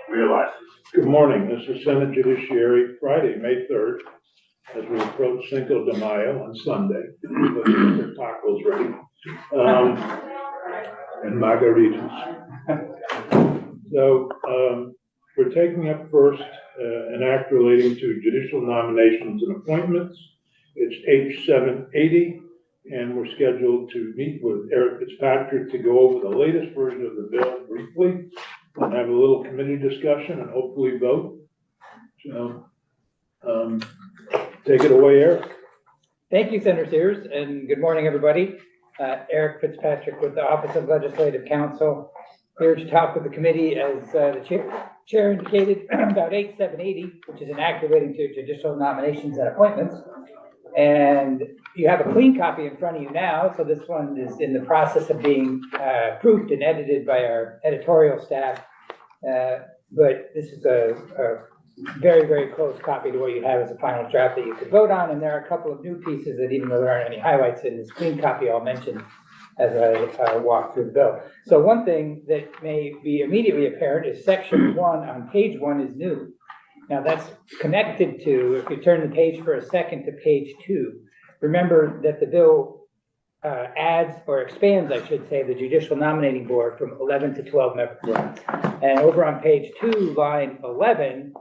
realizes. Good morning. This is Senate Judiciary, Friday, May 3rd, as we approach Cinco de Mayo on Sunday. Everybody get their tacos ready. And margaritas. So we're taking up first an act relating to judicial nominations and appointments. It's H780, and we're scheduled to meet with Eric Fitzpatrick to go over the latest version of the bill briefly and have a little committee discussion and hopefully vote. So take it away, Eric. Thank you, Senator Sears, and good morning, everybody. Eric Fitzpatrick with the Office of Legislative Counsel, here to talk with the committee as the chair indicated about H780, which is an act relating to judicial nominations and appointments. And you have a clean copy in front of you now, so this one is in the process of being proofed and edited by our editorial staff. But this is a very, very close copy to what you have as a final draft that you could vote on. And there are a couple of new pieces that, even though there aren't any highlights in this clean copy, I'll mention as I walk through the bill. So one thing that may be immediately apparent is section 1 on page 1 is new. Now that's connected to, if you turn the page for a second to page 2, remember that the bill adds or expands, I should say, the Judicial Nominating Board from 11 to 12 members. Right. And over on page 2, line 11,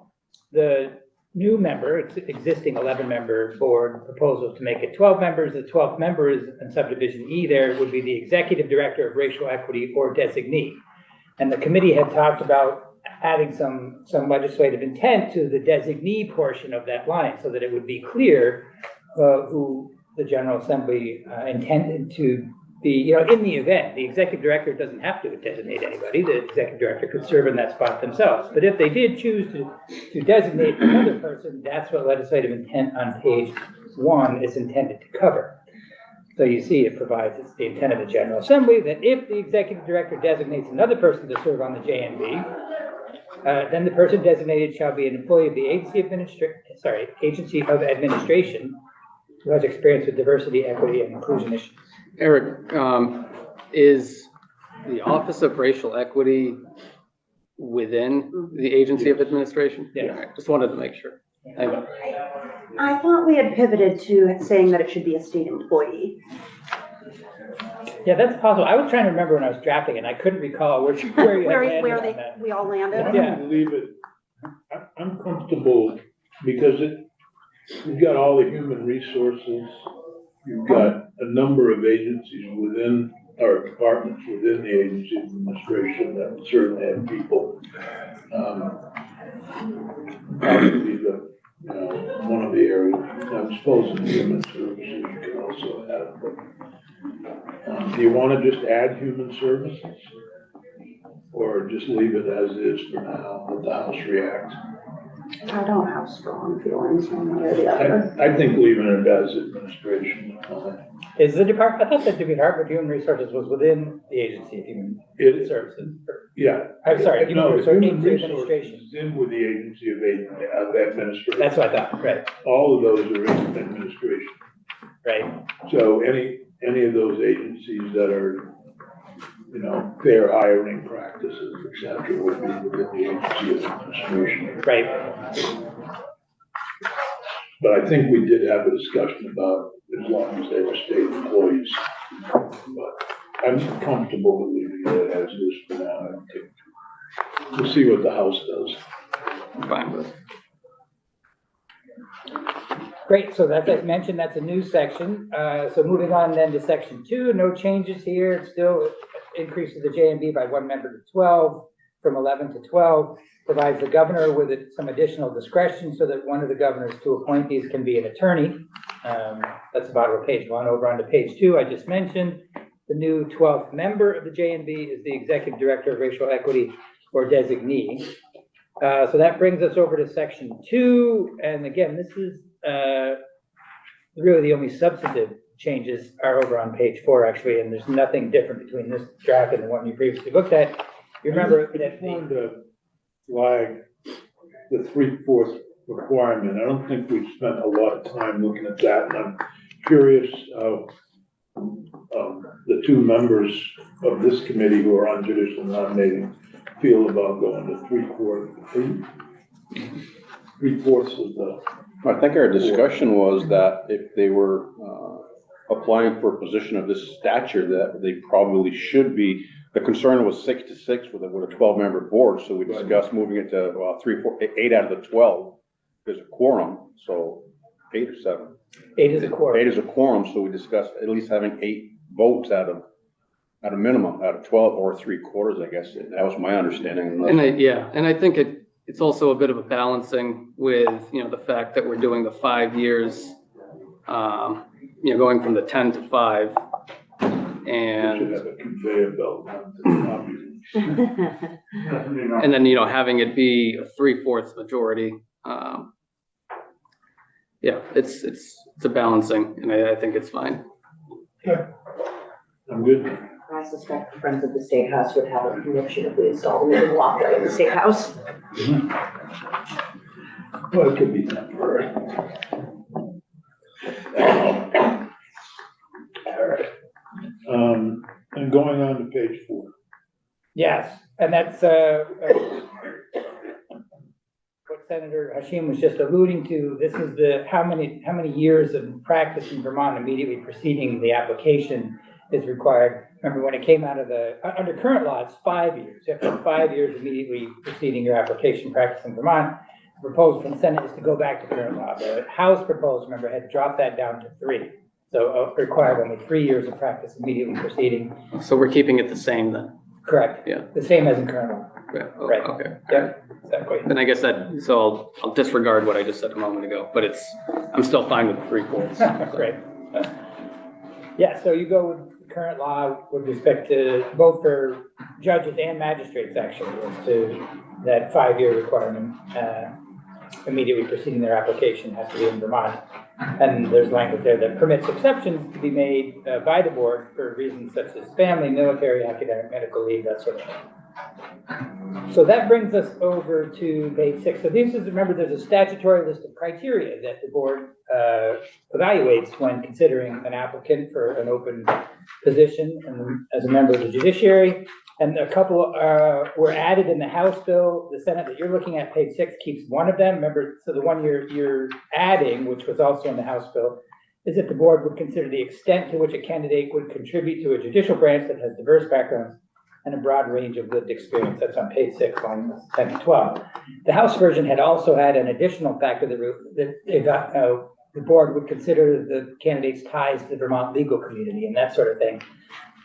the new member, existing 11-member board proposal to make it 12 members. The 12th member is in subdivision E there would be the executive director of racial equity or designee. And the committee had talked about adding some legislative intent to the designee portion of that line so that it would be clear who the General Assembly intended to be, in the event. The executive director doesn't have to designate anybody. The executive director could serve in that spot themselves. But if they did choose to designate another person, that's what legislative intent on page 1 is intended to cover. So you see it provides, it's the intent of the General Assembly that if the executive director designates another person to serve on the JNB, then the person designated shall be an employee of the Agency of Administration who has experience with diversity, equity, and inclusion issues. Eric, is the Office of Racial Equity within the Agency of Administration? Yeah. I just wanted to make sure. I thought we had pivoted to saying that it should be a state employee. Yeah, that's possible. I was trying to remember when I was drafting it, and I couldn't recall where you had landed on that. We all landed. Yeah. Leave it. I'm comfortable because you've got all the human resources. You've got a number of agencies within our departments within the Agency of Administration that would certainly have people. Probably one of the areas. I suppose in human services you can also have. Do you want to just add human services, or just leave it as is for now? Let the House react. I don't have strong feelings one way or the other. I think leaving it as administration. Is the department? I thought that the Department of Human Resources was within the Agency of Human Services. Yeah. I'm sorry. Human Resources Administration is in with the Agency of Administration. That's what I thought. Right. All of those are in administration. Right. So any of those agencies that are, fair hiring practices, et cetera, would be within the Agency of Administration. Right. But I think we did have a discussion about as long as they were state employees. But I'm comfortable with leaving it as is for now. I think we'll see what the House does. Fine with it. Great, so as I mentioned, that's a new section. So moving on then to section 2, no changes here. It still increases the JNB by 1 member to 12, from 11 to 12, provides the governor with some additional discretion so that one of the governor's 2 appointees can be an attorney. That's about page 1. Over on to page 2, I just mentioned. The new 12th member of the JNB is the executive director of racial equity or designee. So that brings us over to section 2. And again, this is really the only substantive changes are over on page 4, actually, and there's nothing different between this draft and the one you previously looked at. You remember that I wanted to flag the 3/4 requirement. I don't think we've spent a lot of time looking at that, and I'm curious the 2 members of this committee who are on judicial nominating feel about going to three-fourths of the, I think our discussion was that if they were applying for a position of this stature, that they probably should be, the concern was 6 to 6 with a 12-member board, so we discussed moving it to 8 out of the 12. There's a quorum, so 8 or 7. 8 is a quorum. 8 is a quorum, so we discussed at least having 8 votes out of minimum, out of 12 or 3/4, I guess. That was my understanding. And I think it's also a bit of a balancing with, the fact that we're doing the 5 years, going from the 10 to 5. we should And have a conveyor belt. and then, having it be a 3/4 majority. It's a balancing, and I think it's fine. I'm good. I suspect the Friends of the State House would have a conviction if we installed them in the walkway of the State House. Well, it could be temporary. All right. And going on to page 4. Yes, and that's, what Senator Hashim was just alluding to. This is how many years of practice in Vermont immediately preceding the application is required. Remember, when it came out of under current law, it's 5 years. You have to have 5 years immediately preceding your application practice in Vermont. The proposal from the Senate is to go back to current law. The House proposal, remember, had dropped that down to 3. So required only 3 years of practice immediately preceding. So we're keeping it the same then? Correct. Yeah. The same as in current law. Right. Oh, Right. Okay. Yep, exactly. Then I guess so I'll disregard what I just said a moment ago, but I'm still fine with the 3/4. Great. Yeah, so you go with current law with respect to both for judges and magistrates, actually, as to that 5-year requirement, immediately preceding their application has to be in Vermont. And there's language there that permits exceptions to be made by the board for reasons such as family, military, academic, medical leave, that sort of thing. So that brings us over to page 6. So remember, there's a statutory list of criteria that the board evaluates when considering an applicant for an open position and as a member of the Judiciary. And a couple were added in the House bill. The Senate that you're looking at, page 6, keeps one of them. Remember, so the one you're adding, which was also in the House bill, is that the board would consider the extent to which a candidate would contribute to a judicial branch that has diverse backgrounds and a broad range of lived experience. That's on page 6, lines 10 to 12. The House version had also had an additional factor that the board would consider the candidate's ties to the Vermont legal community and that sort of thing.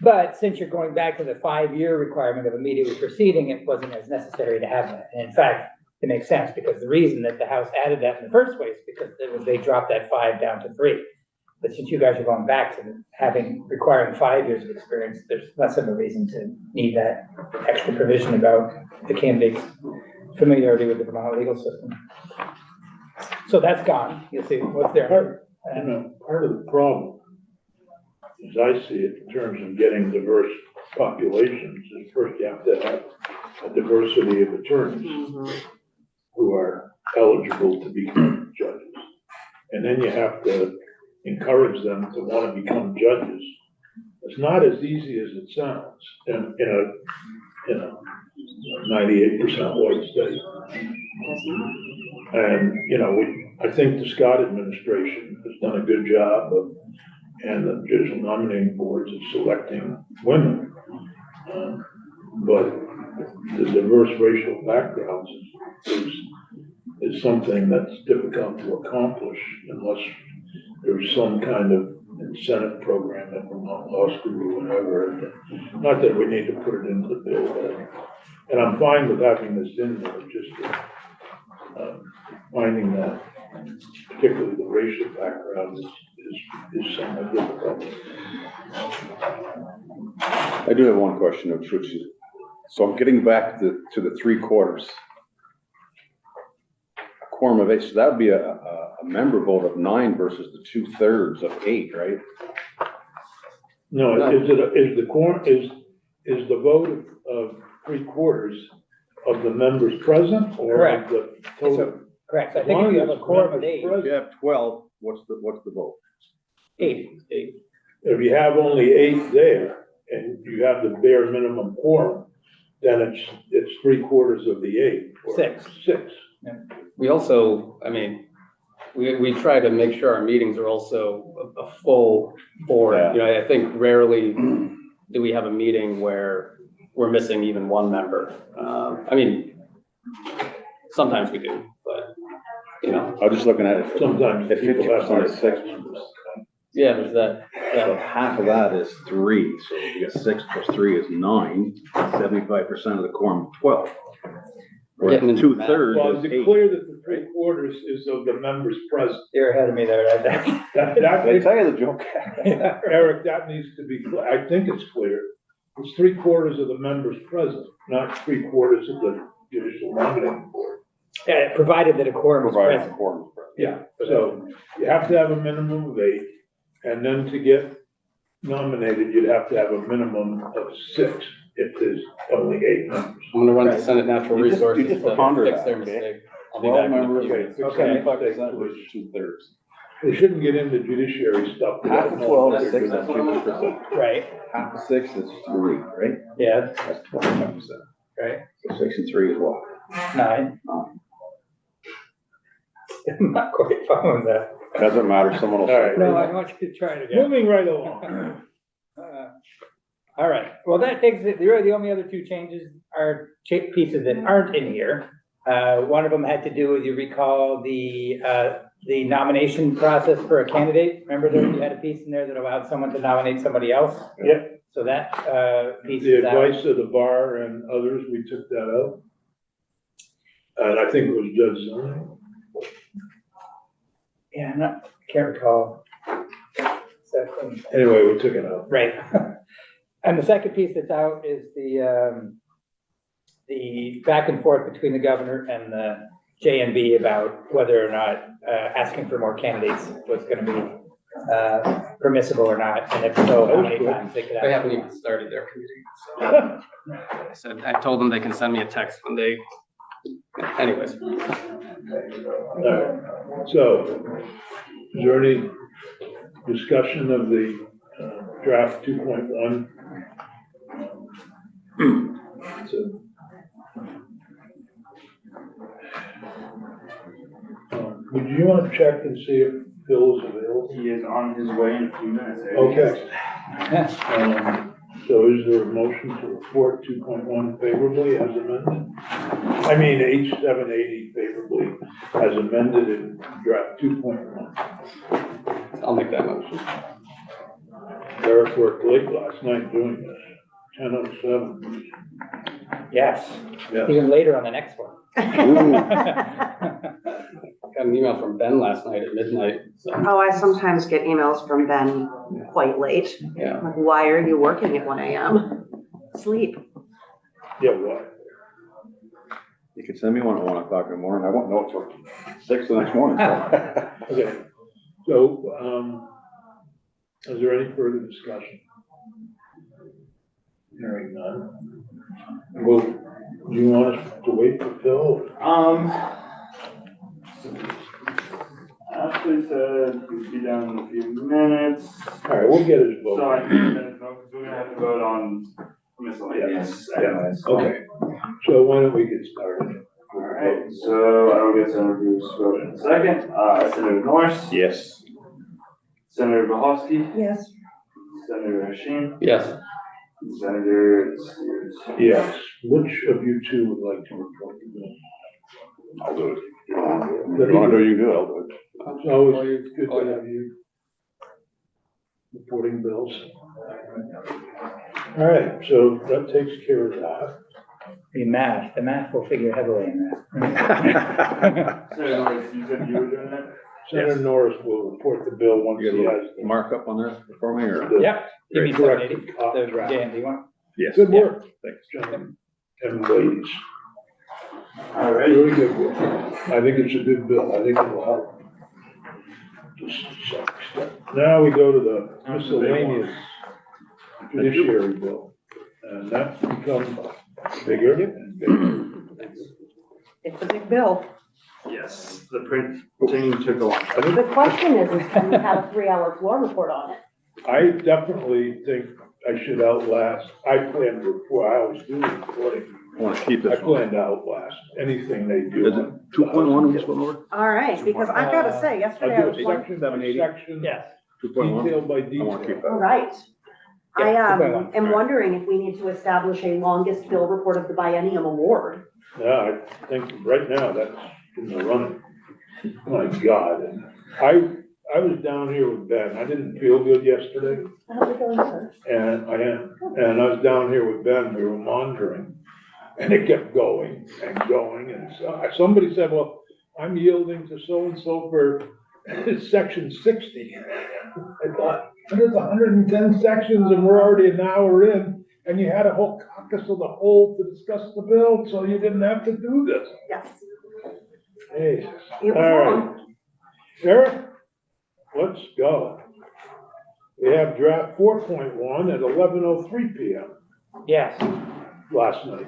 But since you're going back to the 5-year requirement of immediately proceeding, it wasn't as necessary to have that. And in fact, it makes sense because the reason that the House added that in the first place, because they dropped that 5 down to 3. But since you guys are going back to requiring 5 years of experience, there's less of a reason to need that extra provision about the candidate's familiarity with the Vermont legal system. So that's gone. You'll see what's there. Part of the problem, as I see it, in terms of getting diverse populations, is first you have to have a diversity of attorneys who are eligible to become judges. And then you have to encourage them to want to become judges. It's not as easy as it sounds in a 98% white state. And, I think the Scott administration has done a good job and the judicial nominating boards of selecting women. But the diverse racial backgrounds is something that's difficult to accomplish unless there's some kind of incentive program at Vermont Law School or whatever. Not that we need to put it into the bill, and I'm fine with having this in there, just finding that particularly the racial background is somewhat difficult. I do have one question, which is, so I'm getting back to the 3/4. A quorum of 8, so that would be a member vote of 9 versus the 2/3 of 8, right? No, is the quorum, is the vote of 3/4 of the members present or Correct. of the total? Correct. So I think if you have a quorum of 8. If you have 12, what's the vote? 8. If you have only 8 there and you have the bare minimum quorum, then it's 3/4 of the 8. or Six. 6. We also, I mean, we try to make sure our meetings are also a full board. Yeah. You know, I think rarely do we have a meeting where we're missing even one member. I mean, sometimes we do, but, you know, I was just looking at it. Sometimes If people have 50% is hard 6, yeah, there's that. so half of that is 3, so you get 6 plus 3 is 9, 75% of the quorum, 12. We're getting into 2/3 Well, is it's 8. clear that the 3/4 is of the members present. You're ahead of me there, right? That, Did I that, tell you the joke? Eric, that needs to be, I think it's clear. It's 3/4 of the members present, not 3/4 of the judicial nominating board. Yeah, provided that a quorum is Provided present. the quorum is present. Yeah, so you have to have a minimum of 8, and then to get nominated, you'd have to have a minimum of 6 if there's only 8 members. I'm gonna run to Senate Natural You just Resources to ponder fix that, their okay? mistake. I'll be 12 back in a members, few minutes. Okay. 75% versus 2/3. They shouldn't get into judiciary stuff. Half of 12 is 6, that's 50%. Right, Half of 6 is 3, right? yeah, That's 25%. right, So 6 and 3 is what? 9. I'm not quite following that. Doesn't matter, someone will All right. say. No, I want you to try it again. Moving right along. All right, well, that takes it, really the only other two changes are pieces that aren't in here. One of them had to do with, you recall, the nomination process for a candidate. Remember there, you had a piece in there that allowed someone to nominate somebody else? Yep. So that, piece The is out. advice of the bar and others, we took that out. And I think it was Judge Zoning. Yeah, can't recall. Exactly. Anyway, we took it out. Right. And the second piece that's out is the back and forth between the governor and the JNB about whether or not, asking for more candidates was gonna be, permissible or not, and if so, how many times they could They ask. haven't even started their committee. So I said, I told them they can send me a text when they, anyways. All right. So, is there any discussion of the draft 2.1? So, would you want to check and see if Bill is available? He is on his way in a few minutes. Okay. So is there a motion to report 2.1 favorably as amended? I mean, H780 favorably as amended in draft 2.1. I'll make that motion. Eric worked late last night doing this, 10:07. Yes, Yes. even later on the next one. Got an email from Ben last night at midnight, so, Oh, I sometimes get emails from Ben quite late. yeah. Like, why are you working at 1 AM? Sleep. Yeah, what? You could send me one at 1 o'clock in the morning, I won't know until 6 the next morning. so. Okay, so, is there any further discussion? Hearing none. Well, do you want us to wait for Phil? Ashley said he'd be done in a few minutes. All right, we'll get his So vote. I think we're gonna have to vote on miscellaneous anyways. Okay, so why don't we get started? Alright, so I will get Senator Bruce vote in a second. Senator Norris, Yes. Senator Bohosky, Yes. Senator Hashim, Yes, Senator Steers. Yes, which of you two would like to report the bill? I'll do it. If you want to do it, you can do it, I'll do it. It's always good to have you reporting bills. All right, so that takes care of that. The math will figure heavily in that. Senator Norris, you said you were doing that? Senator Norris will report the bill once You he got has a markup on this for me, or? Yep, give me Correct. 780, the JNB one. Yes. Good work. Thanks, gentlemen and ladies. Alright, Really good work. I think it's a good bill. I think it will help. Just some extent. Now we go to the miscellaneous judiciary bill. And that becomes bigger and bigger. It's a big bill. yes, the printing took a long time. The question is, can we have a 3-hour floor report on it? I definitely think I should outlast, I plan to report, I always do reporting. I want to keep I this one. plan to outlast anything they do. Is it 2.1 we just went over? All right, because I've got to say, yesterday I I'll was do a wondering. section by 780. section, Yes. 2.1? detail by I want to detail. keep All that. right. I Yeah, 2.1. am wondering if we need to establish a longest bill report of the biennium award. Yeah, I think right now that's in the running. My God, and I was down here with Ben, I didn't feel good yesterday, How's it going, sir? and I was down here with Ben, we were monitoring. And it kept going, and so, somebody said, well, I'm yielding to so-and-so for section 60. I thought, there's 110 sections and we're already an hour in, and you had a whole caucus of the whole to discuss the bill, so you didn't have to do this. Yes, Jesus. it was All right. long. Eric, let's go. We have draft 4.1 at 11:03 PM Yes. last night.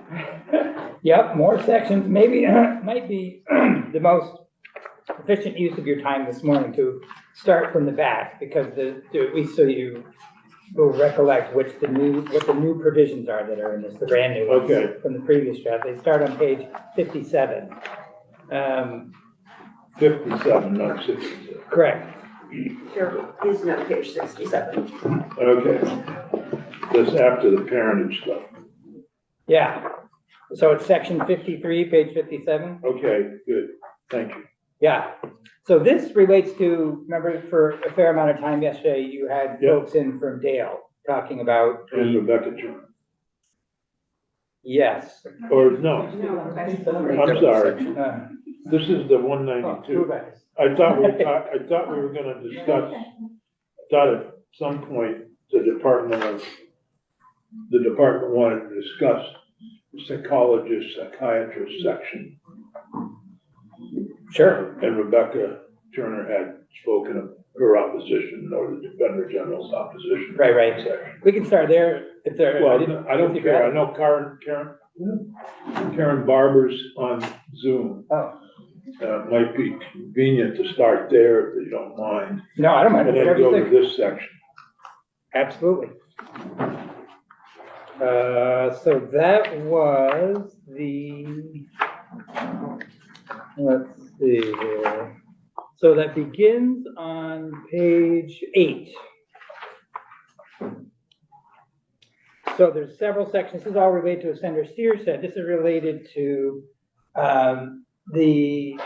Yep, more sections, maybe, might be the most efficient use of your time this morning to start from the back, because at least so you will recollect what the new provisions are that are in this, the brand new ones Okay. from the previous draft. They start on page 57. 57, not 67. Correct. There is no page 67. Okay. This after the parentage stuff. Yeah. So it's section 53, page 57. Okay, good. Thank you. Yeah. So this relates to, remember, for a fair amount of time yesterday, you had Yep. folks in from Dale talking about. And Rebecca Turner. Yes. Or no, I'm sorry. Uh, This is the oh, 192. Rebecca's. I thought we were gonna discuss, thought at some point, the department wanted to discuss the psychologist, psychiatrist section. Sure. And Rebecca Turner had spoken of her opposition, or the Defender General's opposition. Right. We can start there if there. Well, I don't care, I know Karen Barber's on Zoom. Oh, Might be convenient to start there if you don't mind, no, I don't mind. and then Whatever you go to think. this section. Absolutely. So that was let's see here. So that begins on page 8. So there's several sections. This is all related to, as Senator Steer said, this is related to the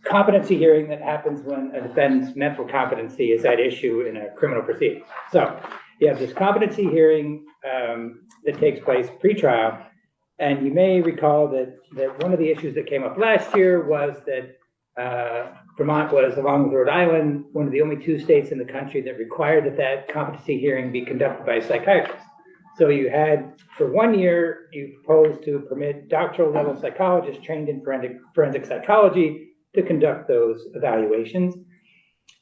competency hearing that happens when a defendant's mental competency is at issue in a criminal proceeding. So you have this competency hearing that takes place pre-trial, and you may recall that one of the issues that came up last year was that Vermont was, along with Rhode Island, one of the only 2 states in the country that required that competency hearing be conducted by a psychiatrist. So you had, for 1 year, you proposed to permit doctoral level psychologists trained in forensic psychology to conduct those evaluations.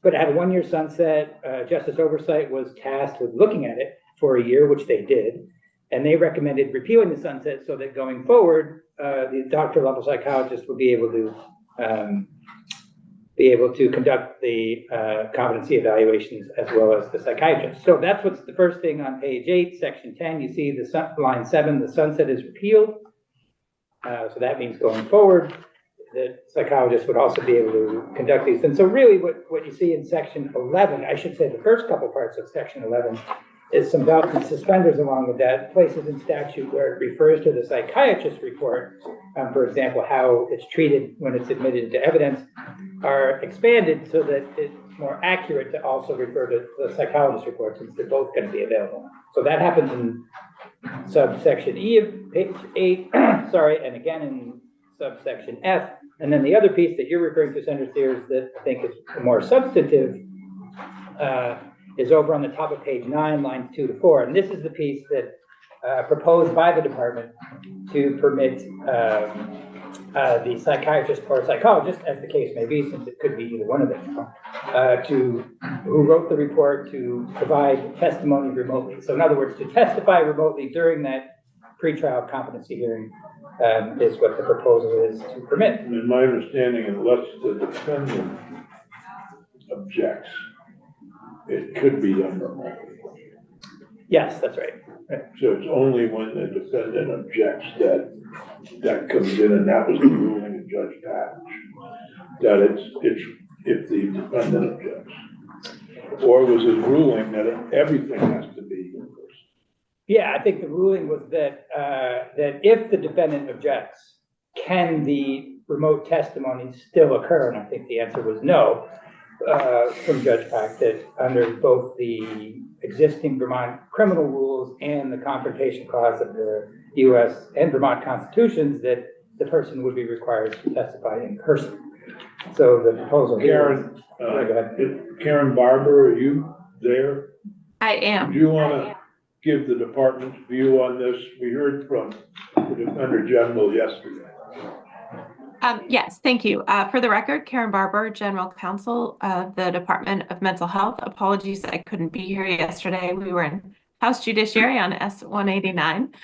But it had a 1-year sunset. Justice Oversight was tasked with looking at it for a year, which they did. And they recommended repealing the sunset so that going forward, the doctoral level psychologists would be able to conduct the competency evaluations as well as the psychiatrists. So that's what's the first thing on page 8, section 10. You see line 7, the sunset is repealed. So that means going forward, the psychologists would also be able to conduct these. And so really what you see in section 11, I should say the first couple parts of section 11, is some belts and suspenders along with that, places in statute where it refers to the psychiatrist report, for example, how it's treated when it's admitted into evidence, are expanded so that it's more accurate to also refer to the psychologist report, since they're both going to be available. So that happens in subsection E of page 8, sorry, and again in subsection F. And then the other piece that you're referring to, Senator Sears, that I think is more substantive, is over on the top of page 9, lines 2 to 4. And this is the piece that proposed by the department to permit the psychiatrist or psychologist, as the case may be, since it could be either one of them, who wrote the report to provide testimony remotely. So in other words, to testify remotely during that pretrial competency hearing is what the proposal is to permit. In my understanding, unless the defendant objects, it could be done remotely. Yes, that's right. So it's only when the defendant objects that comes in, and that was the ruling of Judge Patch, that it's if the defendant objects. Or was his ruling that everything has to be in person? Yeah, I think the ruling was that, that if the defendant objects, can the remote testimony still occur? And I think the answer was no, from Judge Pack, that under both the existing Vermont criminal rules and the confrontation clause of the US and Vermont constitutions, that the person would be required to testify in person. So the proposal here. Karen, Go ahead. Karen Barber, are you there? I am. Do you want to give the department's view on this? We heard from the Defender General yesterday. Yes, thank you. For the record, Karen Barber, General Counsel of the Department of Mental Health. Apologies, I couldn't be here yesterday. We were in House Judiciary on S-189.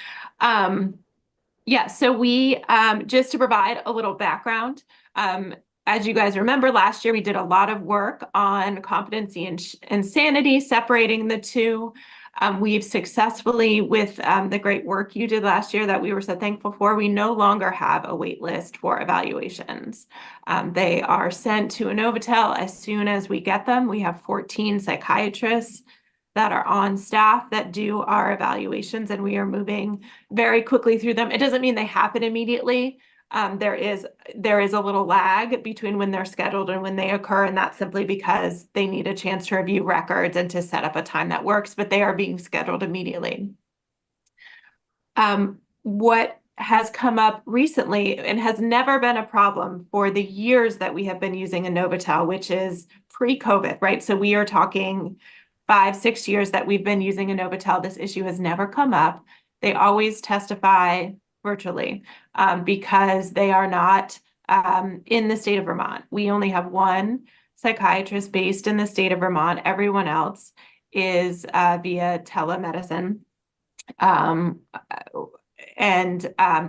Yeah, so we, just to provide a little background, as you guys remember, last year we did a lot of work on competency and insanity, separating the two. We've successfully, with the great work you did last year that we were so thankful for, we no longer have a wait list for evaluations. They are sent to a Novotel as soon as we get them. We have 14 psychiatrists that are on staff that do our evaluations, and we are moving very quickly through them. It doesn't mean they happen immediately. There is a little lag between when they're scheduled and when they occur, and that's simply because they need a chance to review records and to set up a time that works, but they are being scheduled immediately. What has come up recently and has never been a problem for the years that we have been using a Novotel, which is pre-COVID, right? So we are talking 5-6 years that we've been using a Novotel. This issue has never come up. They always testify virtually because they are not in the state of Vermont. We only have one psychiatrist based in the state of Vermont. Everyone else is via telemedicine. There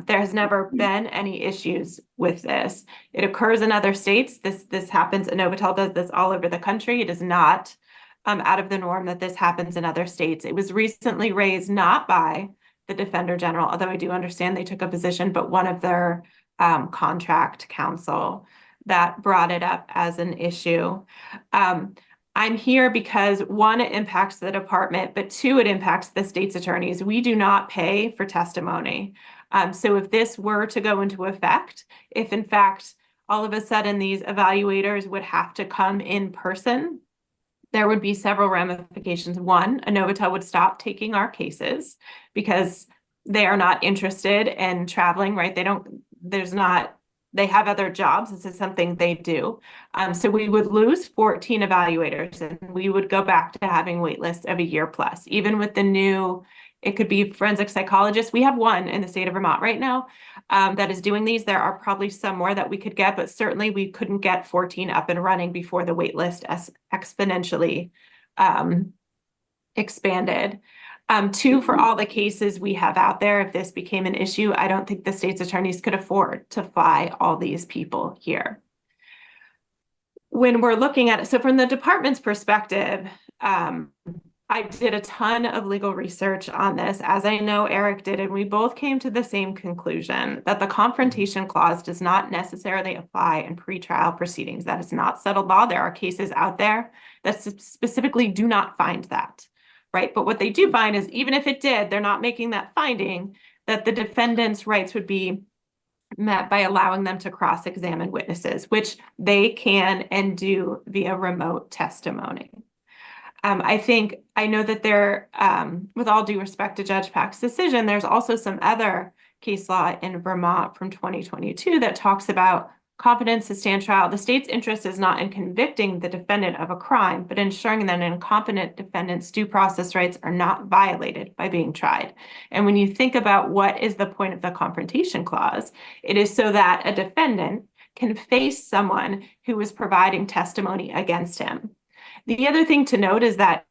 has never been any issues with this. It occurs in other states. This happens, Novotel does this all over the country. It is not out of the norm that this happens in other states. It was recently raised not by the Defender General, although I do understand they took a position, but one of their contract counsel that brought it up as an issue. I'm here because one, it impacts the department, but two, it impacts the state's attorneys. We do not pay for testimony. So if this were to go into effect, if in fact, all of a sudden these evaluators would have to come in person, there would be several ramifications. One, a Novotel would stop taking our cases because they are not interested in traveling, right? They have other jobs. This is something they do. So we would lose 14 evaluators and we would go back to having wait lists of a year plus. Even with the new, it could be forensic psychologists. We have one in the state of Vermont right now that is doing these. There are probably some more that we could get, but certainly we couldn't get 14 up and running before the wait list exponentially expanded. Two, for all the cases we have out there, if this became an issue, I don't think the state's attorneys could afford to fly all these people here. When we're looking at it, so from the department's perspective, I did a ton of legal research on this, as I know Eric did, and we both came to the same conclusion that the confrontation clause does not necessarily apply in pretrial proceedings. That is not settled law. There are cases out there that specifically do not find that. Right, but what they do find is even if it did, they're not making that finding that the defendant's rights would be met by allowing them to cross-examine witnesses, which they can and do via remote testimony. I know that there, with all due respect to Judge Pack's decision, there's also some other case law in Vermont from 2022 that talks about competence to stand trial. The state's interest is not in convicting the defendant of a crime, but ensuring that an incompetent defendant's due process rights are not violated by being tried. And when you think about what is the point of the confrontation clause, it is so that a defendant can face someone who is providing testimony against him. The other thing to note is that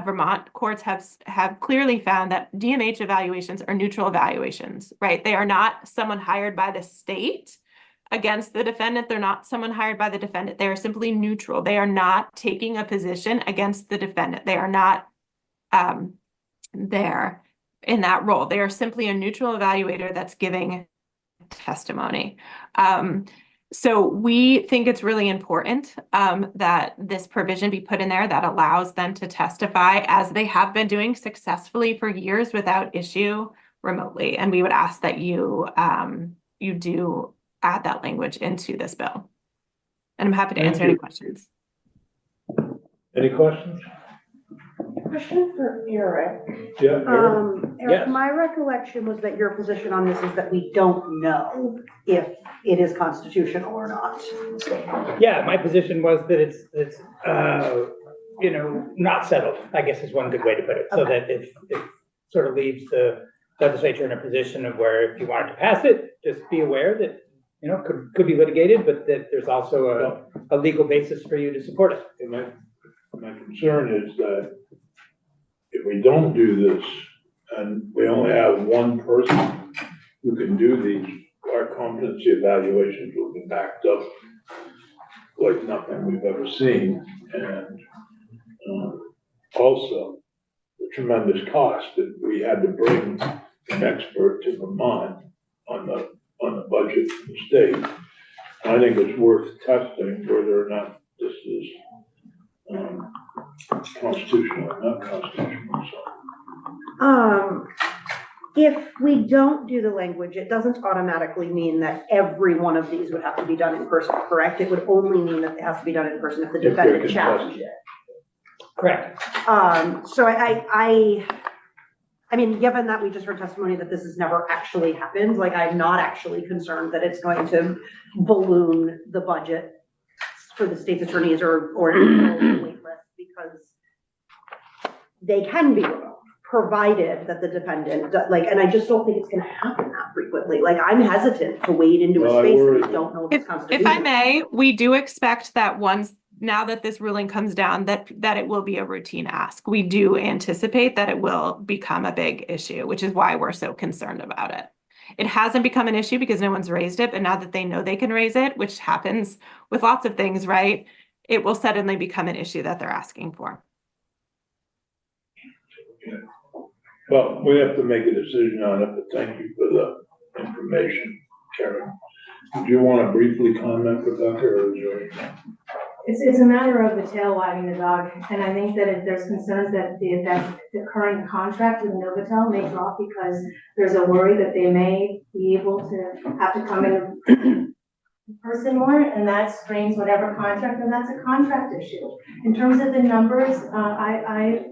Vermont courts have clearly found that DMH evaluations are neutral evaluations, right? They are not someone hired by the state against the defendant. They're not someone hired by the defendant. They are simply neutral. They are not taking a position against the defendant. They are not there in that role. They are simply a neutral evaluator that's giving testimony. So we think it's really important that this provision be put in there that allows them to testify, as they have been doing successfully for years without issue, remotely. And we would ask that you you do add that language into this bill. And I'm happy to Thank answer you. any questions. Any questions? Question for Eric. Yeah, Eric? Yes. Eric, my recollection was that your position on this is that we don't know if it is constitutional or not. Yeah, my position was that it's you know, not settled, I guess is one good way to put it. So that it sort of leaves the legislature in a position of where if you wanted to pass it, just be aware that, you know, could be litigated, but that there's also a legal basis for you to support it. And my concern is that if we don't do this, and we only have one person who can do these, our competency evaluations will be backed up like nothing we've ever seen. And also, the tremendous cost that we had to bring an expert to Vermont on the budget of the state. I think it's worth testing whether or not this is constitutional or not constitutional, so. If we don't do the language, it doesn't automatically mean that every one of these would have to be done in person, correct? It would only mean that it has to be done in person if the If they're defendant challenged it. Correct. So I mean, given that we just heard testimony that this has never actually happened, like, I'm not actually concerned that it's going to balloon the budget for the state's attorneys or the wait list, because they can be remote, provided that the defendant, like, and I just don't think it's gonna happen that frequently. Like, I'm hesitant to wade into Well, a I space worry. that I don't know if it's If constitutional. I may, we do expect that now that this ruling comes down, that it will be a routine ask. We do anticipate that it will become a big issue, which is why we're so concerned about it. It hasn't become an issue because no one's raised it, but now that they know they can raise it, which happens with lots of things, right? It will suddenly become an issue that they're asking for. Well, we have to make a decision on it, but thank you for the information, Karen. Do you want to briefly comment, Rebecca, or is there anything? It's a matter of the tail wagging the dog, and I think that if there's concerns that the current contract with Novotel may drop because there's a worry that they may be able to have to come in person more, and that strains whatever contract, and that's a contract issue. In terms of the numbers, I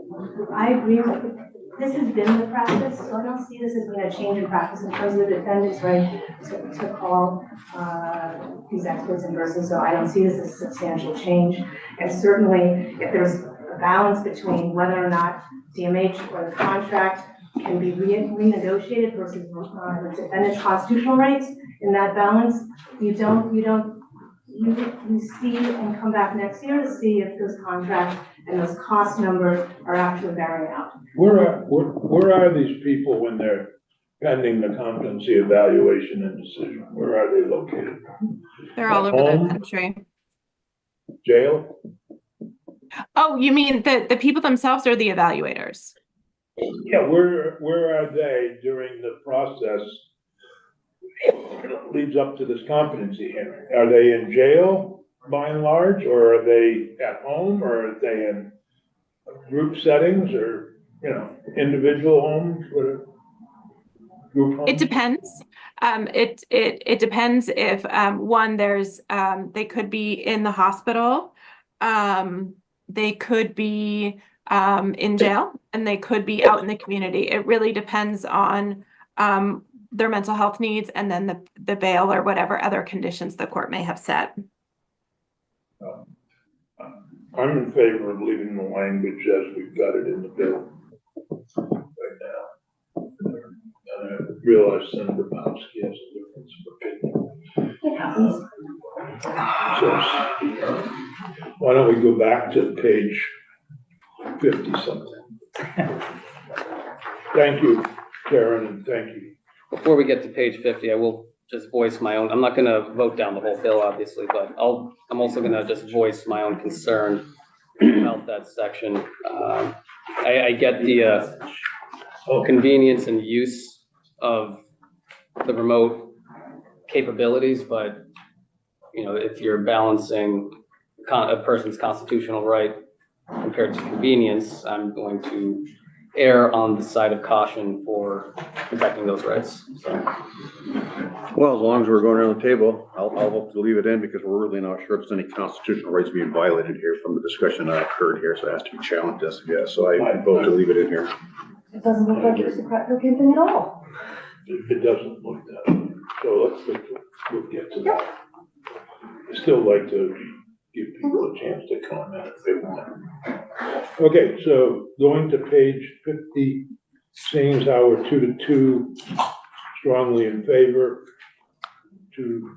agree with this has been the practice, so I don't see this as being a change in practice in terms of the defendant's right to call these experts in person, so I don't see this as a substantial change. And certainly, if there's a balance between whether or not DMH or the contract can be renegotiated versus the defendant's constitutional rights, in that balance, you see and come back next year to see if those contracts and those cost numbers are actually bearing out. Where are these people when they're pending the competency evaluation and decision? Where are they located? They're all At over home? the country. Jail? Oh, you mean the people themselves or the evaluators? Yeah, where are they during the process that leads up to this competency hearing? Are they in jail by and large, or are they at home, or are they in group settings, or, you know, individual homes, whatever? Group homes? It depends. It depends if one, there's they could be in the hospital, they could be in jail, and they could be out in the community. It really depends on their mental health needs, and then the bail or whatever other conditions the court may have set. I'm in favor of leaving the language as we've got it in the bill right now. And I realize Senator Bowski has a difference of opinion. It happens. So, why don't we go back to page 50-something? Thank you, Karen, and thank you. Before we get to page 50, I will just voice my own, I'm not gonna vote down the whole bill, obviously, but I'm also gonna just voice my own concern about that section. I get the convenience and use of the remote capabilities, but, you know, if you're balancing a person's constitutional right compared to convenience, I'm going to err on the side of caution for protecting those rights, so. Well, as long as we're going around the table, I'll vote to leave it in because we're really not sure if there's any constitutional rights being violated here from the discussion I've heard here, so it has to be challenged as of yet, so I vote to leave it in here. It doesn't look like it's a practical thing at all. It doesn't look that way. So we'll get to that. I still like to give people a chance to comment if they want. Okay, so going to page 50, seeing as how we're 2-2, strongly in favor, to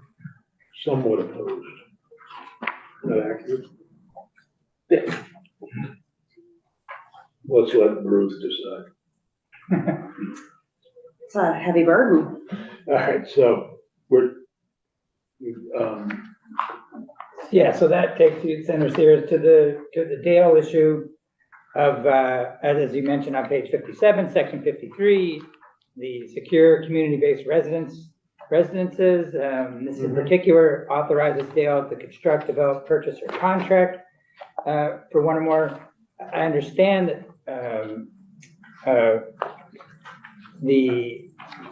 somewhat opposed. Is that accurate? Yeah. Let's let Bruce decide. It's a heavy burden. All right, so we're, Yeah, so that takes you, Senator Sears, to the Dale issue of, as you mentioned on page 57, section 53, the secure community-based residences. This in particular authorizes Dale to construct, develop, purchase, or contract for one or more. I understand that the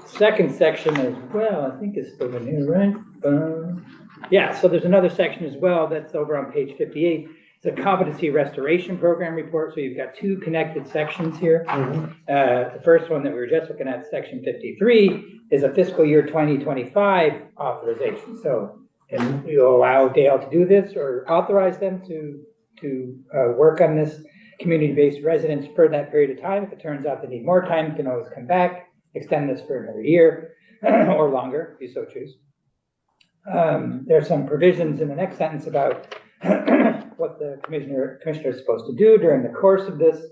second section as well, I think is still in here, right? Yeah, so there's another section as well that's over on page 58. It's a competency restoration program report. So you've got two connected sections here. The first one that we were just looking at, section 53, is a fiscal year 2025 authorization. So, and you'll allow Dale to do this or authorize them to work on this community-based residence for that period of time. If it turns out they need more time, you can always come back, extend this for another year or longer, if you so choose. There's some provisions in the next sentence about what the commissioner is supposed to do during the course of this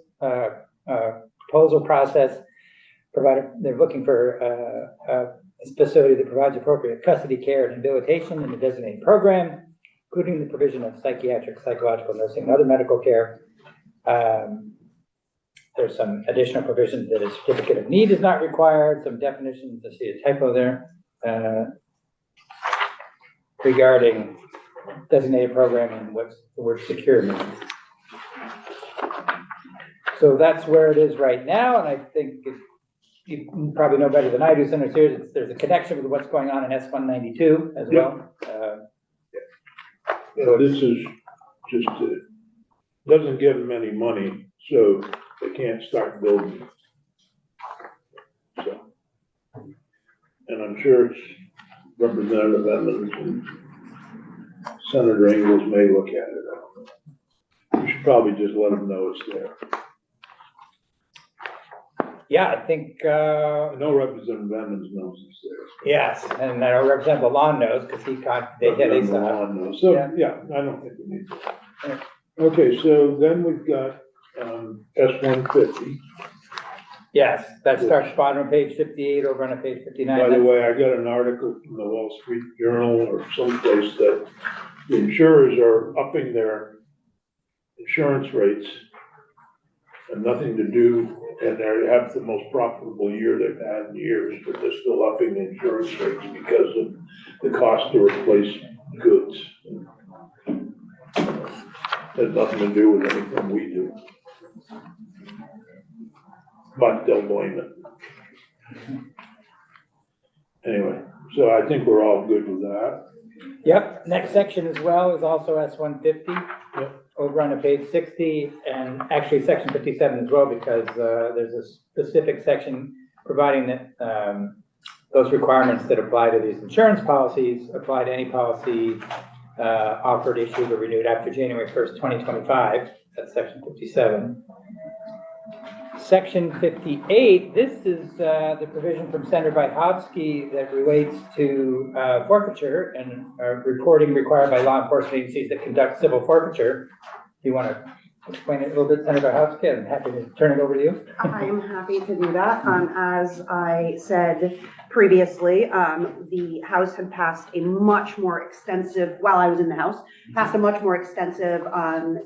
proposal process. They're looking for a facility that provides appropriate custody care and rehabilitation in the designated program, including the provision of psychiatric, psychological, nursing, and other medical care. There's some additional provisions that a certificate of need is not required, some definitions, I see a typo there, regarding designated program and what the word secure means. So that's where it is right now, and I think you probably know better than I do, Senator Sears, there's a connection with what's going on in S-192 as well. this is just, doesn't give them any money, so they can't start building. So, and I'm sure it's Representative Emmons and Senator Ingles may look at it. I don't know. You should probably just let them know it's there. Yeah, I think, I know Representative Emmons knows it's there. yes, and I know Representative Lalonde knows, because they saw it. Representative Lalonde knows. So, yeah, I don't think we need to. Okay, so then we've got, S-150. Yes, that starts bottom of page 58 over on page 59. By the way, I got an article from the Wall Street Journal or someplace that the insurers are upping their insurance rates and nothing to do, and they have the most profitable year they've had in years, but they're still upping the insurance rates because of the cost to replace goods. Has nothing to do with anything we do. But they'll blame it. Anyway, so I think we're all good with that. Yep, next section as well is also S-150. Yep. Over on page 60, and actually section 57 as well, because there's a specific section providing that those requirements that apply to these insurance policies apply to any policy offered, issued, or renewed after January 1st, 2025. That's section 57. Section 58, this is the provision from Senator Vyhovsky that relates to forfeiture and reporting required by law enforcement agencies that conduct civil forfeiture. If you want to explain it a little bit, Senator Houska. I'm happy to turn it over to you. I am happy to do that. As I said previously, the House had passed a much more extensive, while I was in the House, passed a much more extensive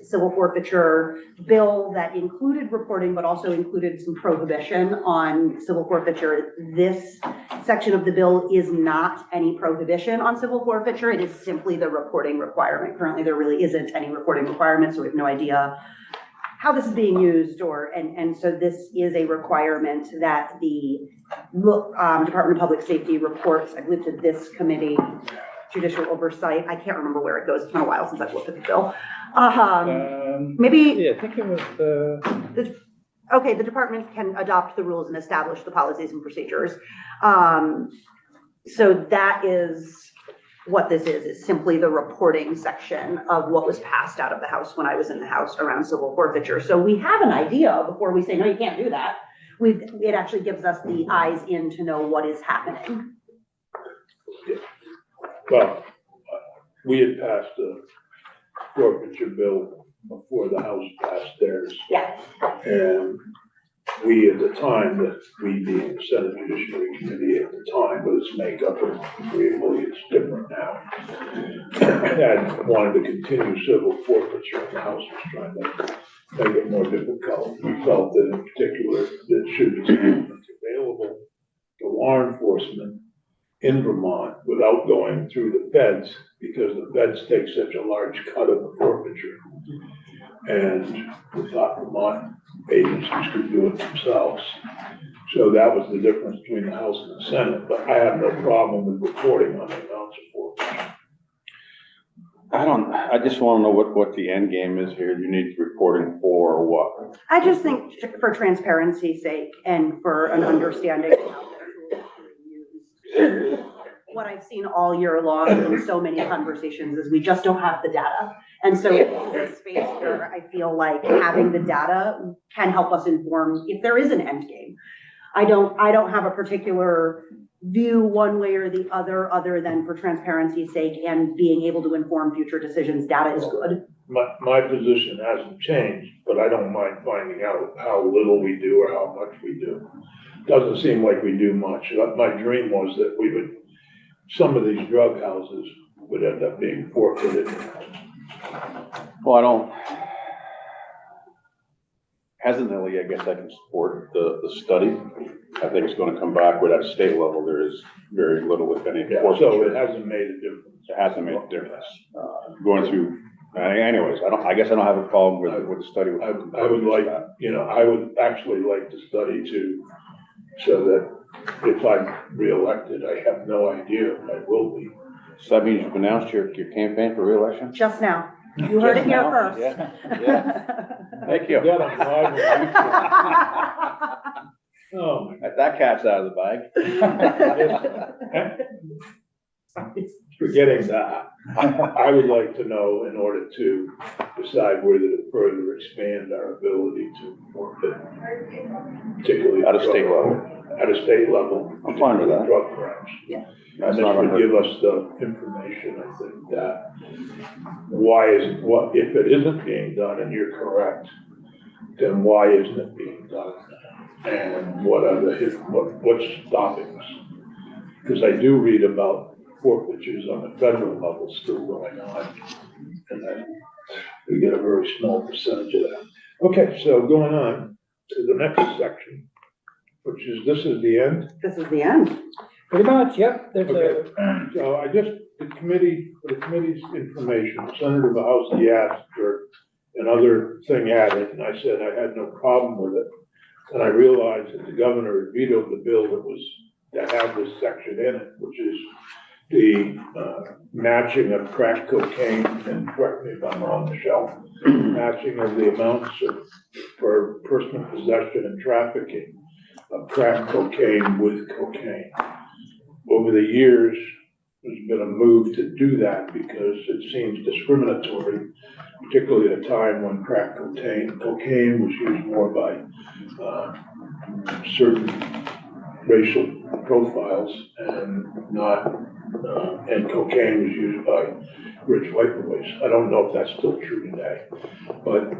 civil forfeiture bill that included reporting, but also included some prohibition on civil forfeiture. This section of the bill is not any prohibition on civil forfeiture. It is simply the reporting requirement. Currently, there really isn't any reporting requirement, so we have no idea how this is being used, and so this is a requirement that the Department of Public Safety reports, I believe, to this committee, judicial oversight. I can't remember where it goes. It's been a while since I've looked at the bill. Maybe. Yeah, I think it was, Okay, the department can adopt the rules and establish the policies and procedures. So that is what this is simply the reporting section of what was passed out of the House when I was in the House around civil forfeiture. So we have an idea before we say, no, you can't do that. It actually gives us the eyes in to know what is happening. Well, we had passed a forfeiture bill before the House passed theirs. Yeah. And we, at the time, that we being the Senate Judiciary Committee at the time, but its makeup and agreeably, it's different now. Had wanted to continue civil forfeiture, and the House was trying to make it more difficult. We felt that in particular, that should be available to law enforcement in Vermont without going through the feds, because the feds take such a large cut of the forfeiture. And we thought Vermont agencies could do it themselves. So that was the difference between the House and the Senate, but I have no problem with reporting on the amounts of forfeiture. I just want to know what the end game is here. You need reporting for or what? I just think for transparency's sake and for an understanding of how the tools are being used. What I've seen all year long in so many conversations is we just don't have the data. And so in this space where I feel like having the data can help us inform if there is an end game. I don't have a particular view one way or the other than for transparency's sake and being able to inform future decisions. Data is good. My position hasn't changed, but I don't mind finding out how little we do or how much we do. Doesn't seem like we do much. My dream was that we would, some of these drug houses would end up being forfeited. Well, hesitantly, I guess I can support the study. I think it's going to come back with at a state level, there is very little, if any. Yeah, so it hasn't made a difference. It hasn't made a difference. Going through, anyways, I guess I don't have a problem with the study. I would like, I would actually like the study too, so that if I'm reelected, I have no idea if I will be. So that means you've announced your campaign for reelection? Just now. You heard it here first. Yeah. Thank you. Yeah, I'm glad oh, my That cat's out of the bag. Forgetting that, I would like to know in order to decide whether to further expand our ability to forfeit, particularly At a state level. At a state level. I'm fine with that. Drug crimes. Yeah. And this would give us the information, I think, that if it isn't being done, and you're correct, then why isn't it being done? And what's stopping us? Because I do read about forfeitures on the federal level still going on, and then we get a very small percentage of that. Okay, so going on to the next section, which is, this is the end. This is the end. pretty much, yep, there's So the committee's information, the Senator of the House, he asked for another thing added, and I said I had no problem with it. And I realized that the governor had vetoed the bill that had this section in it, which is the matching of crack cocaine, and correct me if I'm wrong, Michelle, matching of the amounts for personal possession and trafficking of crack cocaine with cocaine. Over the years, there's been a move to do that because it seems discriminatory, particularly at a time when crack cocaine was used more by certain racial profiles and not and cocaine was used by rich white boys. I don't know if that's still true today, but,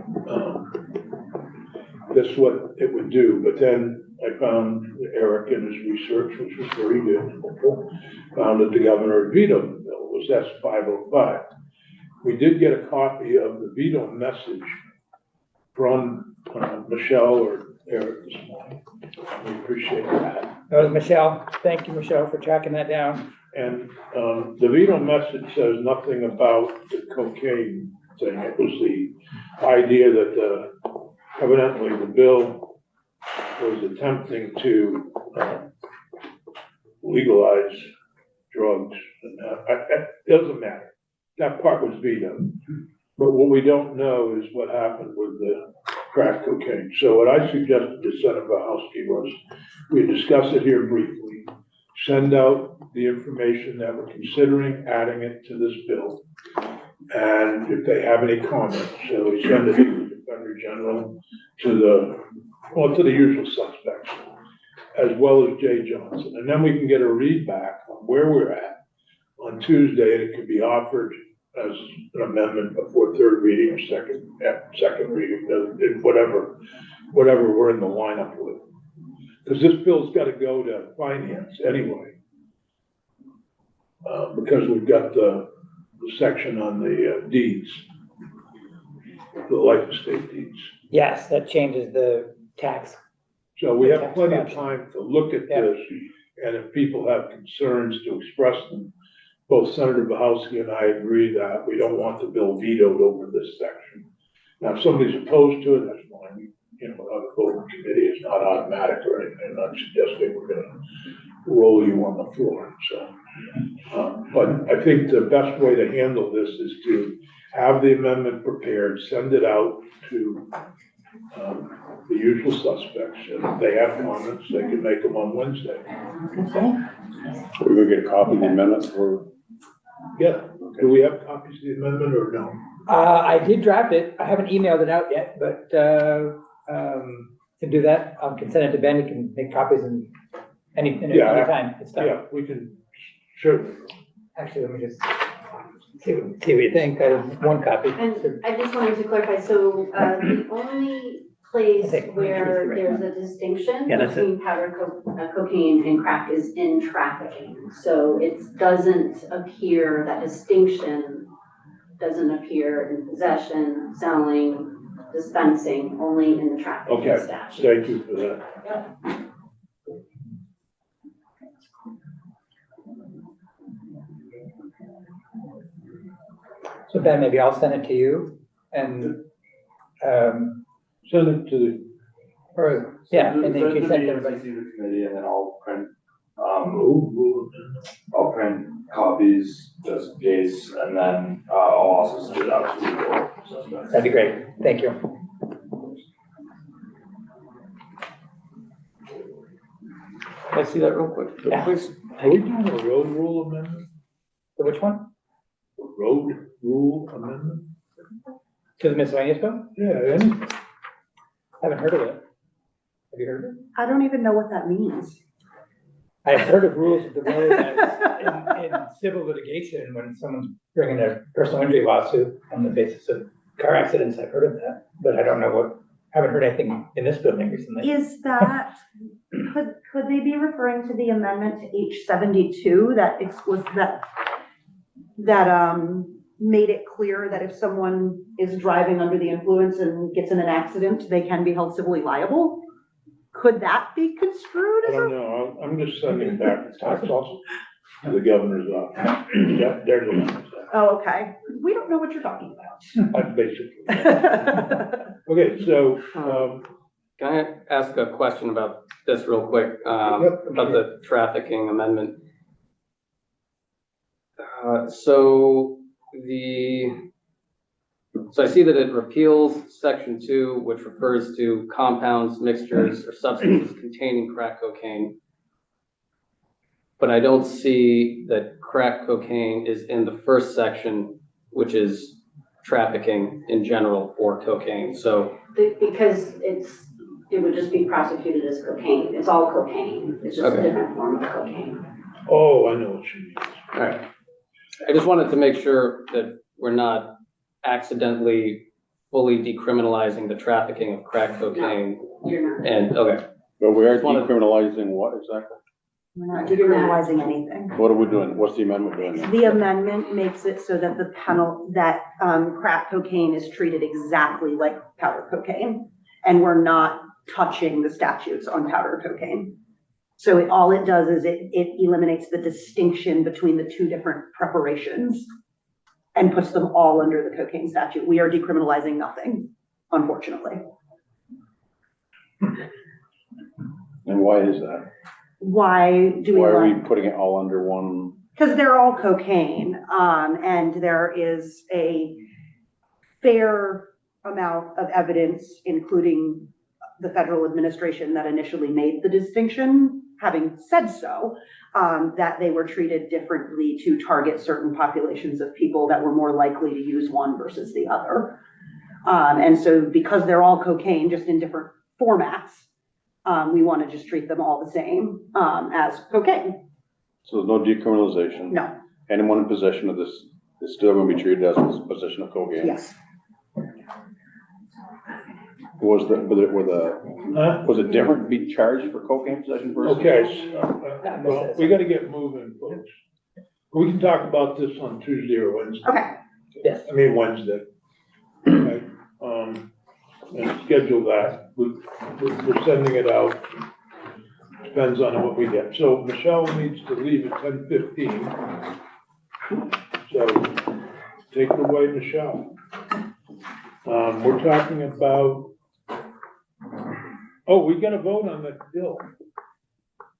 that's what it would do. But then I found Eric in his research, which was very good and helpful, found that the governor had vetoed the bill. It was S-505. We did get a copy of the veto message from Michelle or Eric this morning. We appreciate that. That was Michelle. Thank you, Michelle, for tracking that down. And the veto message says nothing about the cocaine thing. It was the idea that evidently the bill was attempting to legalize drugs. And it doesn't matter. That part was vetoed. But what we don't know is what happened with the crack cocaine. So what I suggested to Senator Bahowski was we discuss it here briefly, send out the information that we're considering adding it to this bill. And if they have any comments, so we send it to the Defender General, to the usual suspects, as well as Jay Johnson. And then we can get a read back on where we're at on Tuesday, and it could be offered as an amendment before third reading or second reading, whatever we're in the lineup with. Because this bill's got to go to finance anyway. Because we've got the section on the deeds, the life estate deeds. Yes, that changes the tax. So we have plenty of time to look at this, and if people have concerns, to express them. Both Senator Bahowski and I agree that we don't want the bill vetoed over this section. Now, if somebody's opposed to it, that's fine. You know, a vote in committee is not automatic or anything. I'm not suggesting we're gonna roll you on the floor, so. But I think the best way to handle this is to have the amendment prepared, send it out to the usual suspects. And if they have comments, they can make them on Wednesday. We're gonna get a copy of the amendment for. Yeah, do we have copies of the amendment or no? I did draft it. I haven't emailed it out yet, but, to do that, I can send it to Ben. He can make copies and any time. It's done. Yeah, we can, sure. Actually, let me just see what you think. I have one copy. And I just wanted to clarify, so, the only place where there's a distinction between powder cocaine and crack is in trafficking. So it doesn't appear, that distinction doesn't appear in possession, selling, dispensing, only in the trafficking Okay, statute. thank you for that. Yep. So Ben, maybe I'll send it to you and, Send it to the, and then you can send it to everybody. The committee, and then I'll print, I'll print copies just in case, and then, I'll also send it out to the board. That'd be great. Thank you. Can I see that real quick? Yeah. Please. are we doing a road rule amendment? So which one? A road rule amendment? To the miscellaneous bill? Yeah, any, Haven't heard of it. Have you heard of it? I don't even know what that means. I've heard of rules of the road as in civil litigation when someone's bringing a personal injury lawsuit on the basis of car accidents. I've heard of that, but I don't know haven't heard anything in this building recently. Is that, could they be referring to the amendment to H-72 that made it clear that if someone is driving under the influence and gets in an accident, they can be held civilly liable? Could that be construed I as don't know, I'm just sending it back to tax office, to the governor's office. Yeah, they're the ones. Oh, okay. We don't know what you're talking about. Basically. Okay, so, Can I ask a question about this real quick, Yep. about the trafficking amendment? So I see that it repeals section 2, which refers to compounds, mixtures, or substances containing crack cocaine. But I don't see that crack cocaine is in the first section, which is trafficking in general for cocaine. So Because it would just be prosecuted as cocaine. It's all cocaine. It's just a Okay. different form of cocaine. oh, I know what you mean. All right. I just wanted to make sure that we're not accidentally fully decriminalizing the trafficking of crack cocaine. You're not. And, okay, But we are Just wanted- decriminalizing what exactly? We're not decriminalizing anything. What are we doing? What's the amendment doing? then? The amendment makes it so that crack cocaine is treated exactly like powder cocaine. And we're not touching the statutes on powder cocaine. So all it does is it eliminates the distinction between the two different preparations and puts them all under the cocaine statute. We are decriminalizing nothing, unfortunately. And why is that? Why do we Why are we let? putting it all under one? Because they're all cocaine, and there is a fair amount of evidence, including the federal administration that initially made the distinction, having said so, that they were treated differently to target certain populations of people that were more likely to use one versus the other. And so because they're all cocaine, just in different formats, we want to just treat them all the same as cocaine. So there's no decriminalization? No, Anyone in possession of this is still going to be treated as possession of cocaine? yes. Was it different to be charged for cocaine possession versus? Okay, so, well, we gotta get moving, folks. We can talk about this on Tuesday or Wednesday. Okay, Yes. I mean, Wednesday. Okay, and schedule that. We're sending it out. Depends on what we get. So Michelle needs to leave at 10:15. So take it away, Michelle. We're talking about, oh, we gotta vote on the bill.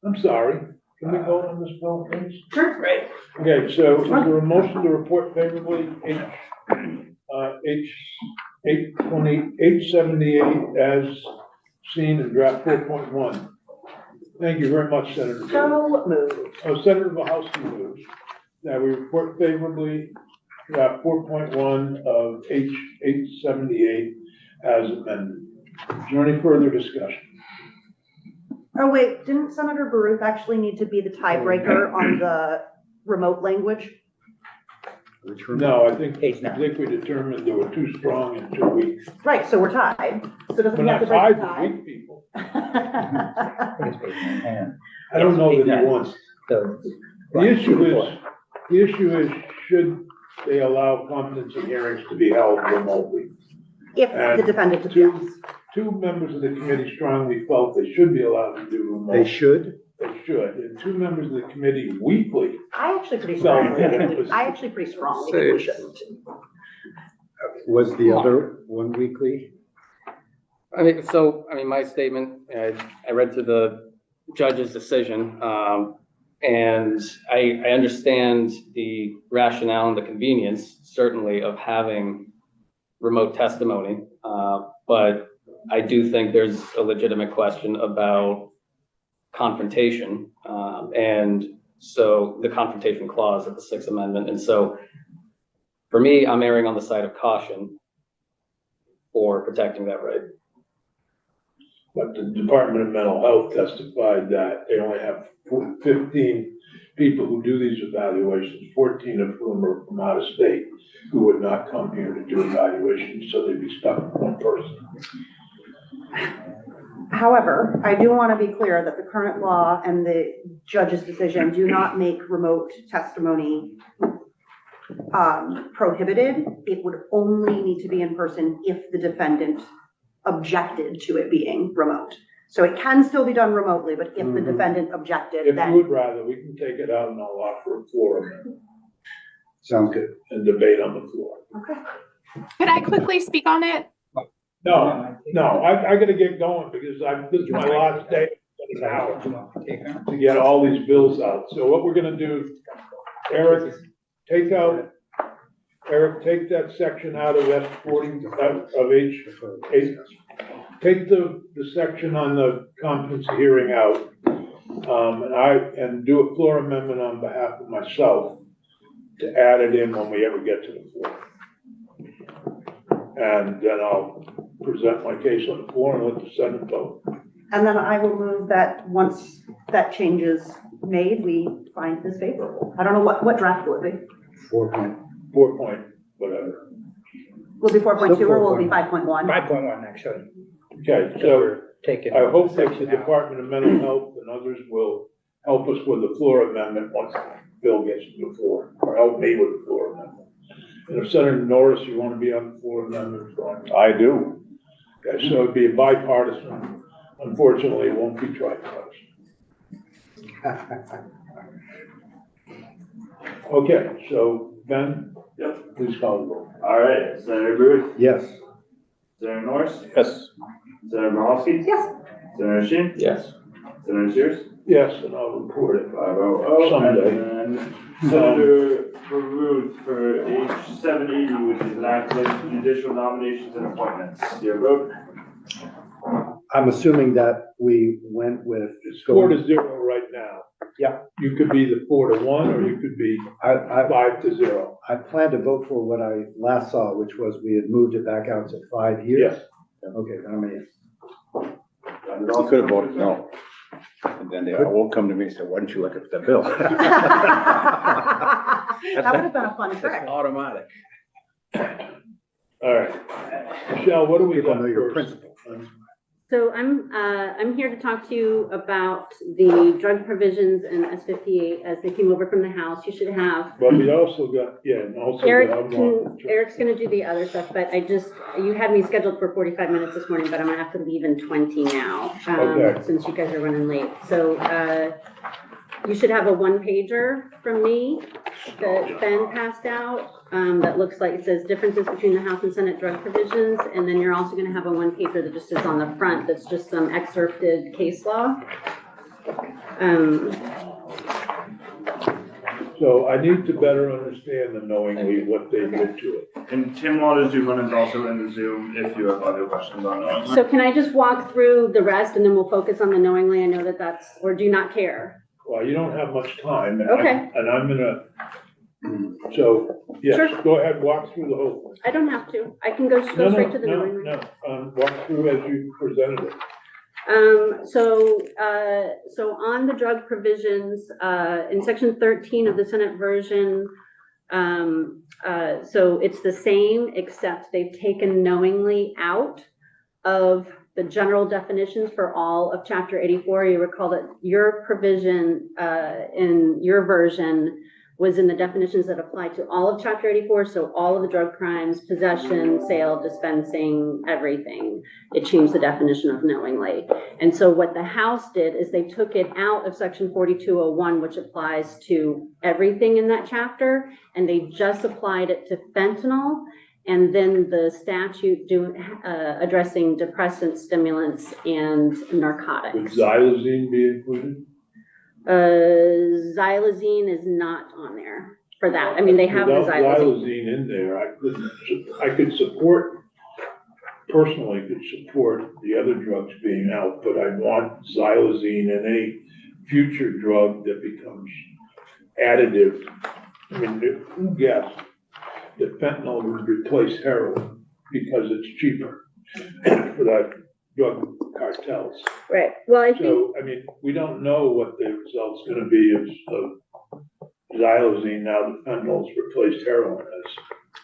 I'm sorry. Can we vote on this bill, please? sure, right. Okay, so is there a motion to report favorably H78 as seen in draft 4.1? Thank you very much, Senator. So moved. Senator Mahalski moves that we report favorably draft 4.1 of H878 as amended. Is there any further discussion? Oh, wait, didn't Senator Baruch actually need to be the tiebreaker on the remote language? No, I think Page nine. we determined they were too strong and too weak. Right, so we're tied, so We're doesn't he have not to break tied the with tie? weak people. I think it's page nine. Hang on. I don't know that Page he nine. wants. So, The issue is, should they allow competency hearings to be held remotely? If the defendant objects. Two members of the committee strongly felt they should be allowed to do remote. They should? They should, and two members of the committee weakly. I actually pretty So, strongly, yeah, think it we- was- I actually pretty strongly think we shouldn't. Was the other one weekly? my statement, I read through the judge's decision, and I understand the rationale and the convenience, certainly, of having remote testimony, but I do think there's a legitimate question about confrontation, and so the confrontation clause of the Sixth Amendment. And so for me, I'm erring on the side of caution for protecting that right. But the Department of Mental Health testified that they only have 15 people who do these evaluations, 14 of whom are from out of state, who would not come here to do evaluations, so they'd be stuck with one person. However, I do want to be clear that the current law and the judge's decision do not make remote testimony prohibited. It would only need to be in person if the defendant objected to it being remote. So it can still be done remotely, but if the defendant objected, If you then would rather, we can take it out and I'll offer a floor amendment Sounds good. and debate on the floor. Could I quickly speak on it? No, I gotta get going because this is my last day in an hour to get all these bills out. So what we're gonna do, Eric, take that section out of F 40, of H 8. Take the section on the competency hearing out. And do a floor amendment on behalf of myself to add it in when we ever get to the floor. And then I'll present my case on the floor and let the Senate vote. and then I will move that once that changes made, we find is favorable. I don't know what draft will it be? 4 point. 4 point, whatever. Will it be 4.2 Still or will it be 4.1. 5.1? 5.1, actually. Okay, So so we're taking. I hope that the section out. Department of Mental Health and others will help us with the floor amendment once the bill gets to the floor, or help me with the floor amendment. And if Senator Norris, you want to be on the floor amendment, fine. I do. Okay, so it'd be bipartisan. Unfortunately, it won't be tripartisan. Okay, so Ben? Yep. Please call the roll. All right, Senator Booth, Yes. Senator Norris, Yes. Senator Mahalski, Yes. Senator Sheen, Yes. Senator Sears, Yes, and I'll report it. 500. Someday. And then Senator Booth for H780, which is an act of judicial nominations and appointments. Your vote? I'm assuming that we went with. It's 4-0 right now. Yeah. You could be the 4-1, or you could be I 5-0. plan to vote for what I last saw, which was we had moved it back out to 5 years. Yes. Okay, I mean, You could have voted no. And then they all come to me and say, why didn't you look at the bill? That would have been a fun trick. Automatic. All right. Michelle, what do we people got know your first? principle. So I'm here to talk to you about the drug provisions in S58 as they came over from the House. You should have, But we also got, yeah, and also. Eric's gonna do the other stuff, but you had me scheduled for 45 minutes this morning, but I'm gonna have to leave in 20 now, Okay. since you guys are running late. So, you should have a one-pager from me that Ben passed out, that looks like, it says differences between the House and Senate drug provisions, and then you're also gonna have a one-pager that just is on the front, that's just some excerpted case law. So I need to better understand the knowingly what they did to it. And Tim Waters Dubon is also in the Zoom if you have other questions on that. So can I just walk through the rest and then we'll focus on the knowingly? I know that that's, or do you not care? Well, you don't have much time. And Okay. And I'm gonna, so, yes, Sure. go ahead, walk through the whole thing. I don't have to. I can go No, straight to the no, knowingly. no, walk through as you presented it. So on the drug provisions, in section 13 of the Senate version, so it's the same, except they've taken knowingly out of the general definitions for all of chapter 84. You recall that your provision, in your version was in the definitions that apply to all of chapter 84. So all of the drug crimes, possession, sale, dispensing, everything. It changed the definition of knowingly. And so what the House did is they took it out of section 4201, which applies to everything in that chapter. And they just applied it to fentanyl. And then the statute addressing depressants, stimulants, and narcotics. Would xylazine be included? Xylazine is not on there for that. I mean, they have the Without xylazine. in there, I could support, personally could support the other drugs being out, but I want xylazine in any future drug that becomes additive. I mean, who guessed that fentanyl would replace heroin because it's cheaper for that drug cartels? Right. Well, I think, So, I mean, we don't know what the result's gonna be of xylazine now that fentanyl's replaced heroin as.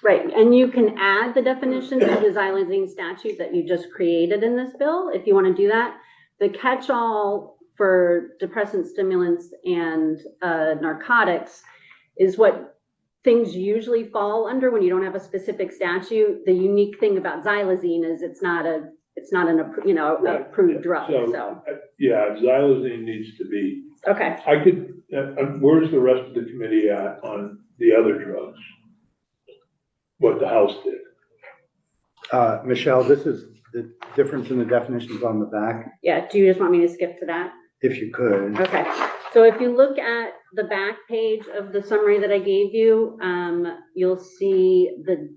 right. And you can add the definition to the xylazine statute that you just created in this bill, if you want to do that. The catch-all for depressants, stimulants, and narcotics is what things usually fall under when you don't have a specific statute. The unique thing about xylazine is it's not an approved drug, so. Yeah, xylazine needs to be, Okay. I could, where's the rest of the committee at on the other drugs? What the House did? Michelle, this is the difference in the definitions on the back, Yeah, do you just want me to skip to that? if you could. Okay, so if you look at the back page of the summary that I gave you, you'll see the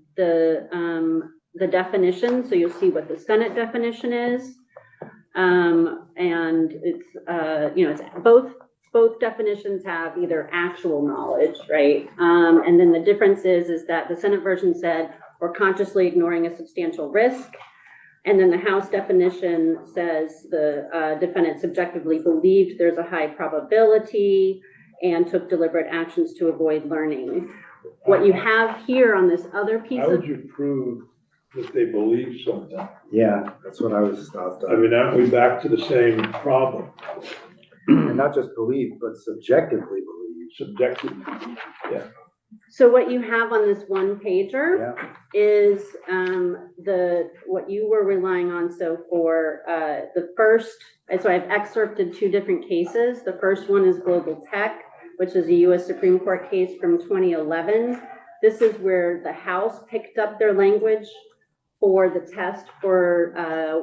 definition. So you'll see what the Senate definition is. And it's, it's both definitions have either actual knowledge, right? And then the difference is that the Senate version said, or consciously ignoring a substantial risk. And then the House definition says the defendant subjectively believed there's a high probability and took deliberate actions to avoid learning. What you have here on this other piece How would of, you prove that they believe something? Yeah, that's what I was stopped I on. mean, aren't we back to the same problem? And not just believe, but subjectively believe. Subjective. so what you have on this one pager Yeah, is what you were relying on. So for the first, so I've excerpted two different cases. The first one is Global Tech, which is a US Supreme Court case from 2011. This is where the House picked up their language for the test for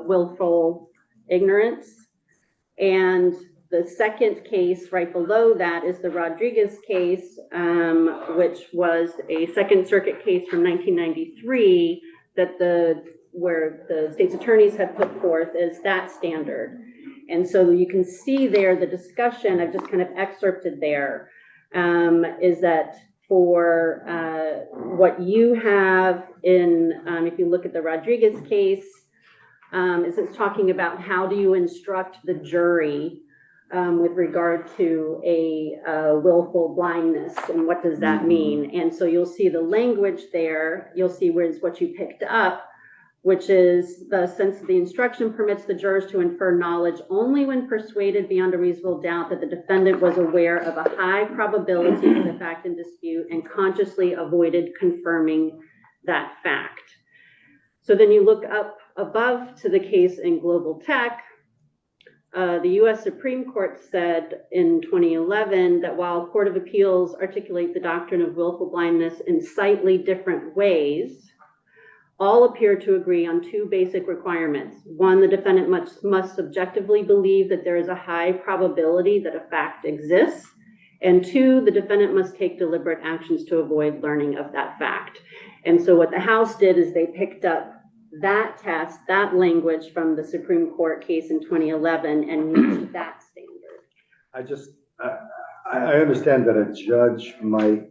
willful ignorance. And the second case right below that is the Rodriguez case, which was a Second Circuit case from 1993 where the state's attorneys had put forth as that standard. And so you can see there the discussion, I've just kind of excerpted there, is that for what you have in, if you look at the Rodriguez case, is it's talking about how do you instruct the jury with regard to a willful blindness and what does that mean? And so you'll see the language there, you'll see where it's what you picked up, which is the sense that the instruction permits the jurors to infer knowledge only when persuaded beyond a reasonable doubt that the defendant was aware of a high probability of the fact in dispute and consciously avoided confirming that fact. So then you look up above to the case in Global Tech. The US Supreme Court said in 2011 that while Court of Appeals articulate the doctrine of willful blindness in slightly different ways, all appear to agree on two basic requirements. One, the defendant must subjectively believe that there is a high probability that a fact exists. And two, the defendant must take deliberate actions to avoid learning of that fact. And so what the House did is they picked up that test, that language from the Supreme Court case in 2011 and used that standard. I understand that a judge might,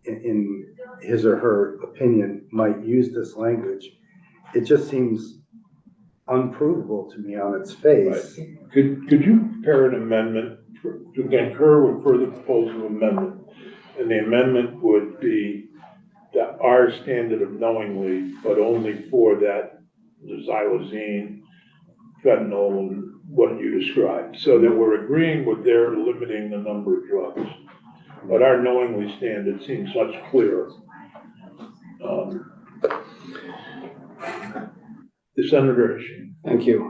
in his or her opinion, might use this language. It just seems unprovable to me on its face. Right. Could you prepare an amendment to concur with further proposal amendment? And the amendment would be that our standard of knowingly, but only for that the xylazine, fentanyl, and what you described, so that we're agreeing with their limiting the number of drugs. But our knowingly standard seems much clearer. The Senator. Thank you.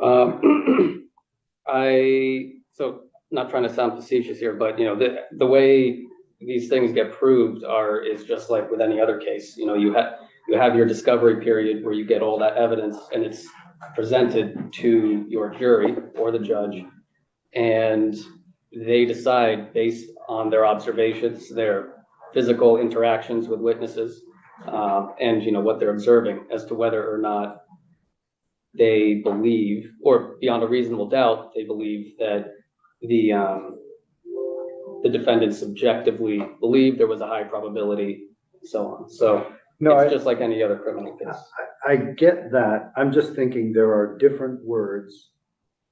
So not trying to sound facetious here, but you know, the way these things get proved is just like with any other case. You know, you have your discovery period where you get all that evidence and it's presented to your jury or the judge, and they decide based on their observations, their physical interactions with witnesses, and you know what they're observing as to whether or not they believe, or beyond a reasonable doubt, they believe that the defendant subjectively believed there was a high probability, so on. So it's just like any other criminal case. I get that. I'm just thinking there are different words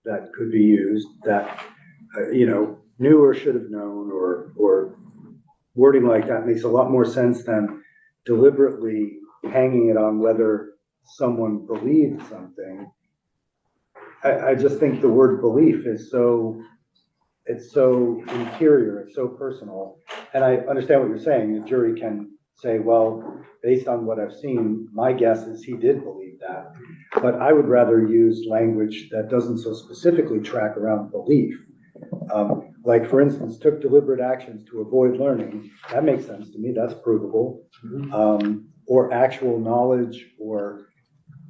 that could be used that, knew or should have known, or wording like that makes a lot more sense than deliberately hanging it on whether someone believed something. I just think the word belief is so interior, it's so personal. And I understand what you're saying. The jury can say, well, based on what I've seen, my guess is he did believe that. But I would rather use language that doesn't so specifically track around belief. Like, for instance, took deliberate actions to avoid learning. That makes sense to me. That's provable. Or actual knowledge, or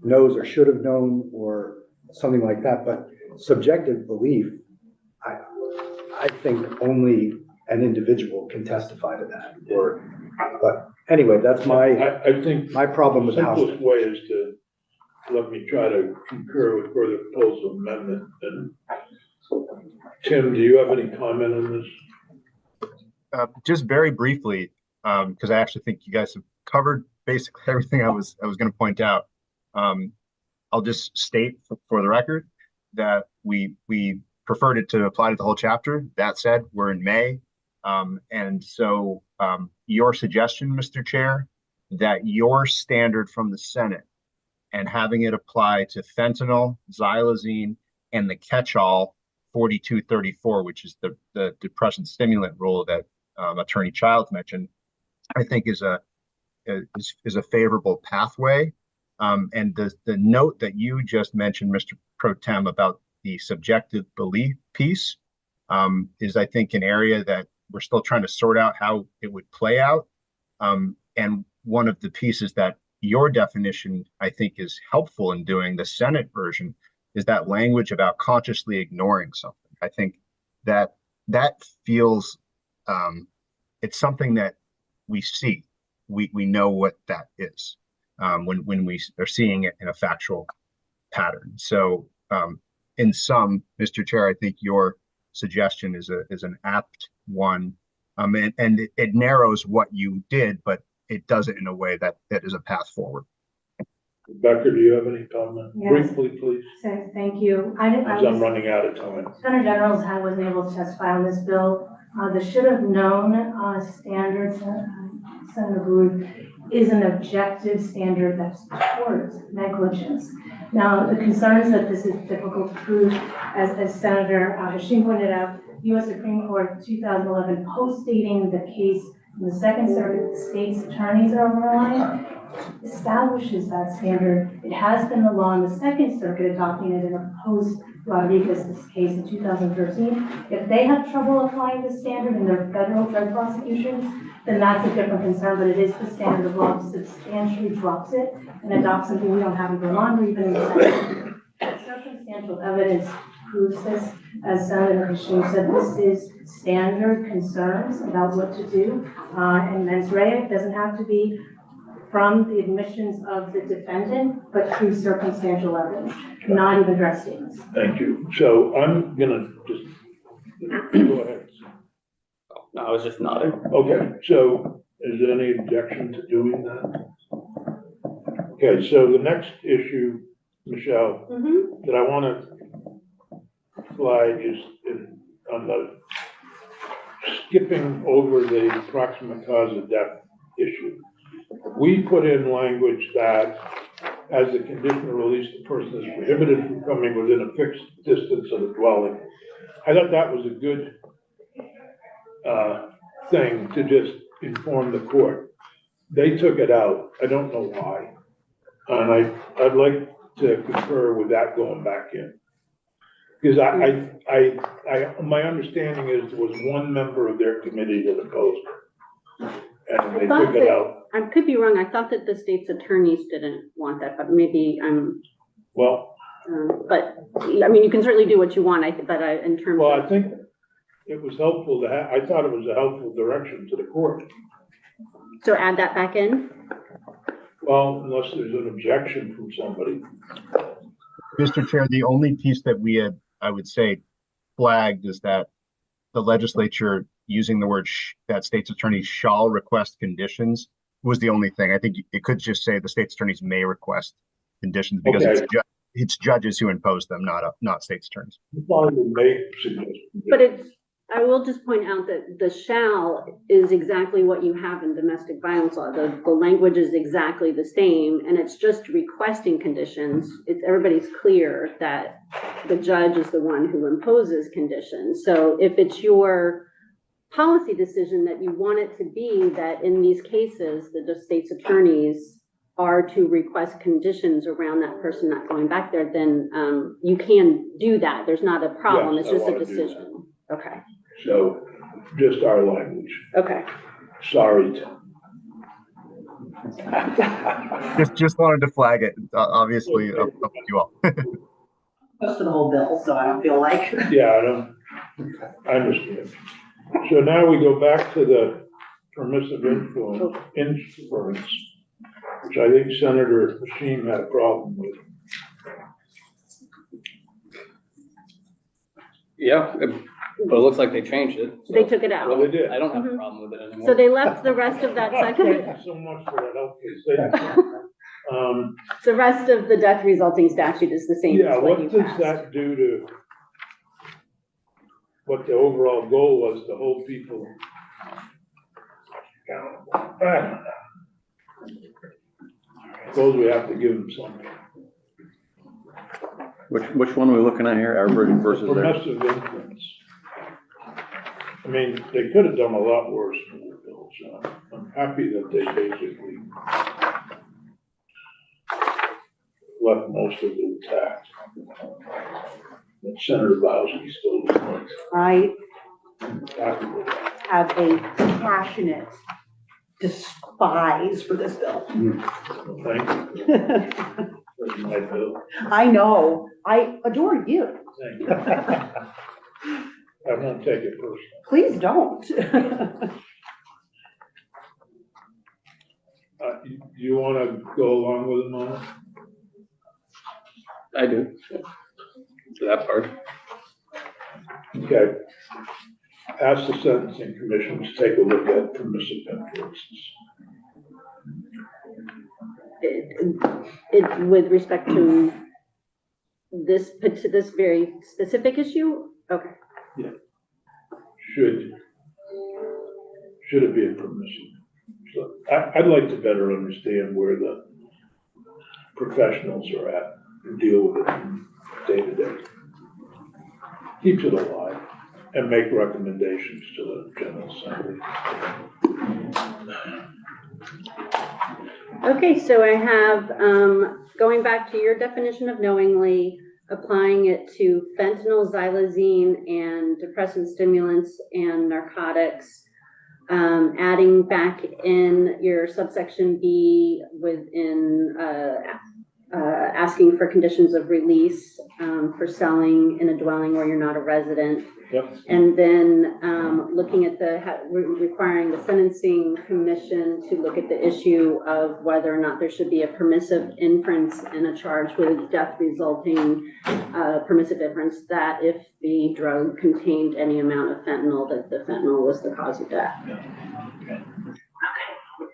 knows or should have known, or something like that. But subjective belief, I think only an individual can testify to that. But anyway, that's I think my problem with the House. simplest way is to let me try to concur with further proposal amendment. And Tim, do you have any comment on this? Just very briefly, because I actually think you guys have covered basically everything I was going to point out. I'll just state for the record that we preferred it to apply to the whole chapter. That said, we're in May. And so your suggestion, Mr. Chair, that your standard from the Senate and having it apply to fentanyl, xylazine, and the catch-all 4234, which is the depression stimulant rule that Attorney Childs mentioned, I think is a favorable pathway. And the note that you just mentioned, Mr. Pro Tem, about the subjective belief piece is, I think, an area that we're still trying to sort out how it would play out. And one of the pieces that your definition, I think, is helpful in doing, the Senate version, is that language about consciously ignoring something. I think that feels, it's something that we see. We know what that is when we are seeing it in a factual pattern. So in sum, Mr. Chair, I think your suggestion is an apt one, and it narrows what you did, but it does it in a way that is a path forward. Rebecca, do you have any comment? Yes. Briefly, please, So, thank you. as I'm running out of time. Senator General's wasn't able to testify on this bill. The should have known standards, Senator Booth, is an objective standard that's towards negligence. Now, the concerns that this is difficult to prove, as Senator Hashim pointed out, U.S. Supreme Court 2011 post-dating the case in the Second Circuit, the state's attorneys are relying, establishes that standard. It has been the law in the Second Circuit adopting it in a post-Rodriguez case in 2013. If they have trouble applying the standard in their federal drug prosecutions, then that's a different concern, but it is the standard of law that substantially drops it and adopts something we don't have in Vermont or even in the Senate. Circumstantial evidence proves this. As Senator Hashim said, this is standard concerns about what to do. And mens rea doesn't have to be from the admissions of the defendant, but through circumstantial evidence, not even dress statements. Thank you. So I'm gonna just, go ahead. No, I was just nodding. Okay, so is there any objection to doing that? Okay, so the next issue, Michelle, that I want to flag is on the skipping over the proximate cause of death issue. We put in language that as a condition of release, the person is prohibited from coming within a fixed distance of the dwelling. I thought that was a good thing to just inform the court. They took it out. I don't know why. And I'd like to concur with that going back in. Because my understanding is there was one member of their committee that opposed it. And they took it out. I could be wrong. I thought that the state's attorneys didn't want that, but maybe I'm. Well. But I mean, you can certainly do what you want. In terms. Well, I think it was helpful to have. I thought it was a helpful direction to the court. So add that back in. Well, unless there's an objection from somebody. Mr. Chair, the only piece that we had, I would say, flagged is that the legislature using the word that state's attorneys shall request conditions was the only thing. I think it could just say the state's attorneys may request conditions because it's judges who impose them, not state's attorneys. But I will just point out that the shall is exactly what you have in domestic violence law. The language is exactly the same, and it's just requesting conditions. Everybody's clear that the judge is the one who imposes conditions. So if it's your policy decision that you want it to be that in these cases, the state's attorneys are to request conditions around that person not going back there, then you can do that. There's not a problem. Yes, it's just a decision. Okay. So just our language. Okay. Sorry. Just wanted to flag it. Obviously, up to you all. Most of the whole bill, so I don't feel like. Yeah, I understand. So now we go back to the permissive influence, which I think Senator Hashim had a problem with. Yeah, but it looks like they changed it. So They took it out. Well, they did. I don't have a problem with it anymore. So they left the rest of that Thank section. you so much for that help. The rest of the death resulting statute is the same Yeah, as what you what does passed. that do to what the overall goal was to hold people accountable? I don't know. Suppose we have to give them something. Which one are we looking at here, our version versus theirs? Permissive influence. I mean, they could have done a lot worse with the bill, so I'm happy that they basically left most of it intact. But Senator Bowsley still doing I happy with that. have a passionate despise for this bill. Thank you. That's my bill. I know, I adore you. Thank you. I won't take it personally. Please don't. You wanna go along with it, Mona? I do. That part. Okay. Ask the sentencing commission to take a look at permissive influences. It, with respect to this very specific issue? Okay. Should it be a permissive? So I'd like to better understand where the professionals are at and deal with it day to day. Keeps it alive and make recommendations to the General Assembly. Okay, so I have, going back to your definition of knowingly, applying it to fentanyl, xylazine, and depressant stimulants and narcotics, adding back in your subsection B within, asking for conditions of release, for selling in a dwelling where you're not a resident. Yep. And then, looking at requiring the sentencing commission to look at the issue of whether or not there should be a permissive inference in a charge with death resulting, permissive inference that if the drug contained any amount of fentanyl, that the fentanyl was the cause of death.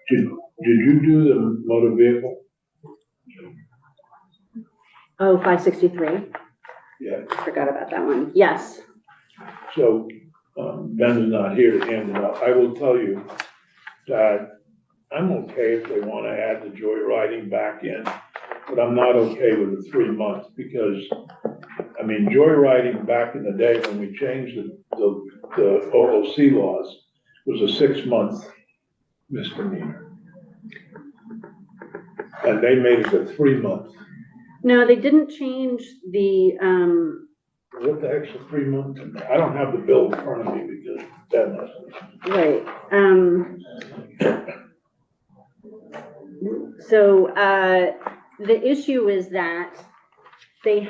Did you do the motor vehicle? Oh, 563. Yeah. Forgot about that one. Yes. So, Ben's not here to hand it out. I will tell you that I'm okay if they want to add the joyriding back in, but I'm not okay with the 3 months because, I mean, joyriding back in the day when we changed the OOC laws was a 6-month misdemeanor. And they made it a 3-month. No, they didn't change the, What the heck's a 3 month? I don't have the bill in front of me because that must. right. So, the issue is that they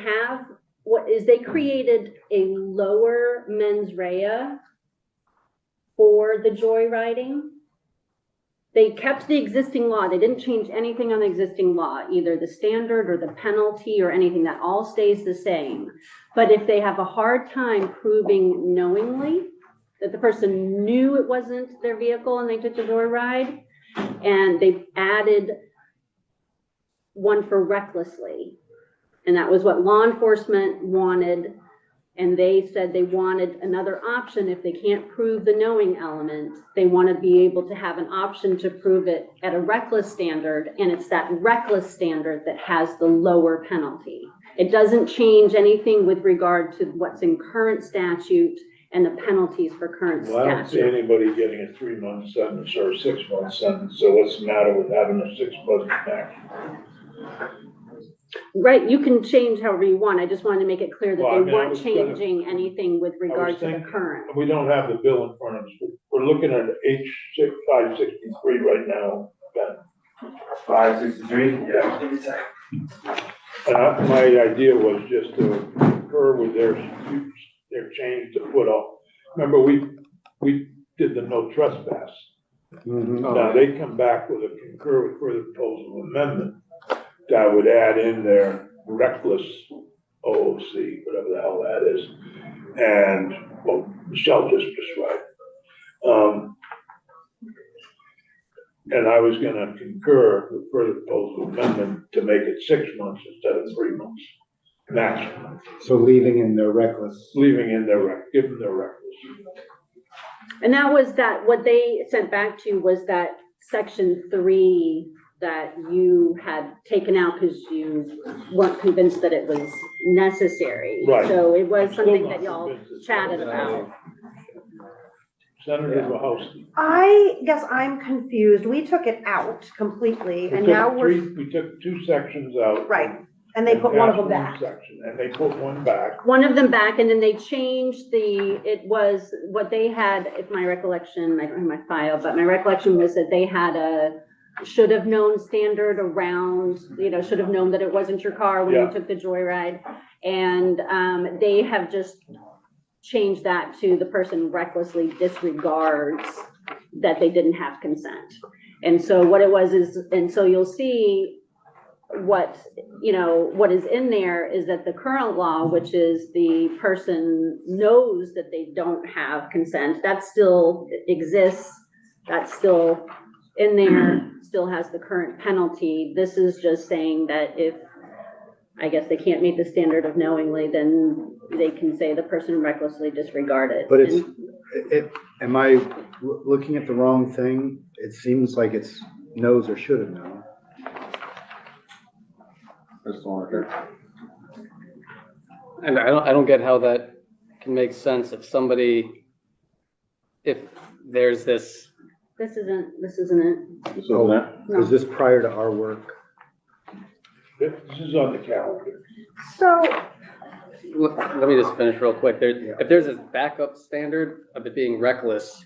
created a lower mens rea for the joyriding. They kept the existing law. They didn't change anything on the existing law, either the standard or the penalty or anything. That all stays the same. But if they have a hard time proving knowingly that the person knew it wasn't their vehicle and they took the joyride, and they added one for recklessly, and that was what law enforcement wanted, and they said they wanted another option if they can't prove the knowing element. They want to be able to have an option to prove it at a reckless standard, and it's that reckless standard that has the lower penalty. It doesn't change anything with regard to what's in current statute and the penalties for current Well, I don't see statute. anybody getting a 3-month sentence or a 6-month sentence, so what's the matter with having a 6-month max? Right, you can change however you want. I just wanted to make it clear that Well, I they mean, I weren't was gonna- changing anything with regard to the thinking- current. We don't have the bill in front of us. We're looking at H563 right now, Ben. 563? Yeah. And my idea was just to concur with their change to put up. Remember, we did the no trespass. Now, they come back with a concur with further proposal amendment that would add in their reckless OOC, whatever the hell that is. And, well, Michelle just described. And I was gonna concur with further proposal amendment to make it 6 months instead of 3 months, maximum, So leaving in the reckless. leaving in their, giving their reckless. And that was that, what they sent back to was that section 3 that you had taken out because you weren't convinced that it was necessary. Right. So it was I'm still something not that y'all convinced it's chatted necessary. about. Senator Wahowski. I guess I'm confused. We took it out completely We and now took we're, we took 2 sections out. right, and they put one of them passed back. section, and they put one back. One of them back, and then they changed it was what they had, if my recollection, I don't have my file, but my recollection was that they had a should have known standard around, should have known that it wasn't your car when you Yeah. took the joyride. And they have just changed that to the person recklessly disregards that they didn't have consent. And so what it was is, and so you'll see what is in there is that the current law, which is the person knows that they don't have consent, that still exists, that's still in there, still has the current penalty. This is just saying that if, I guess they can't meet the standard of knowingly, then they can say the person recklessly disregarded. But am I looking at the wrong thing? It seems like it's knows or should have known. That's the one right there. And I don't get how that can make sense if there's this. This isn't it. So that, No. Is this prior to our work? This is on the calendar. So, Let me just finish real quick. If there's a backup standard of it being reckless,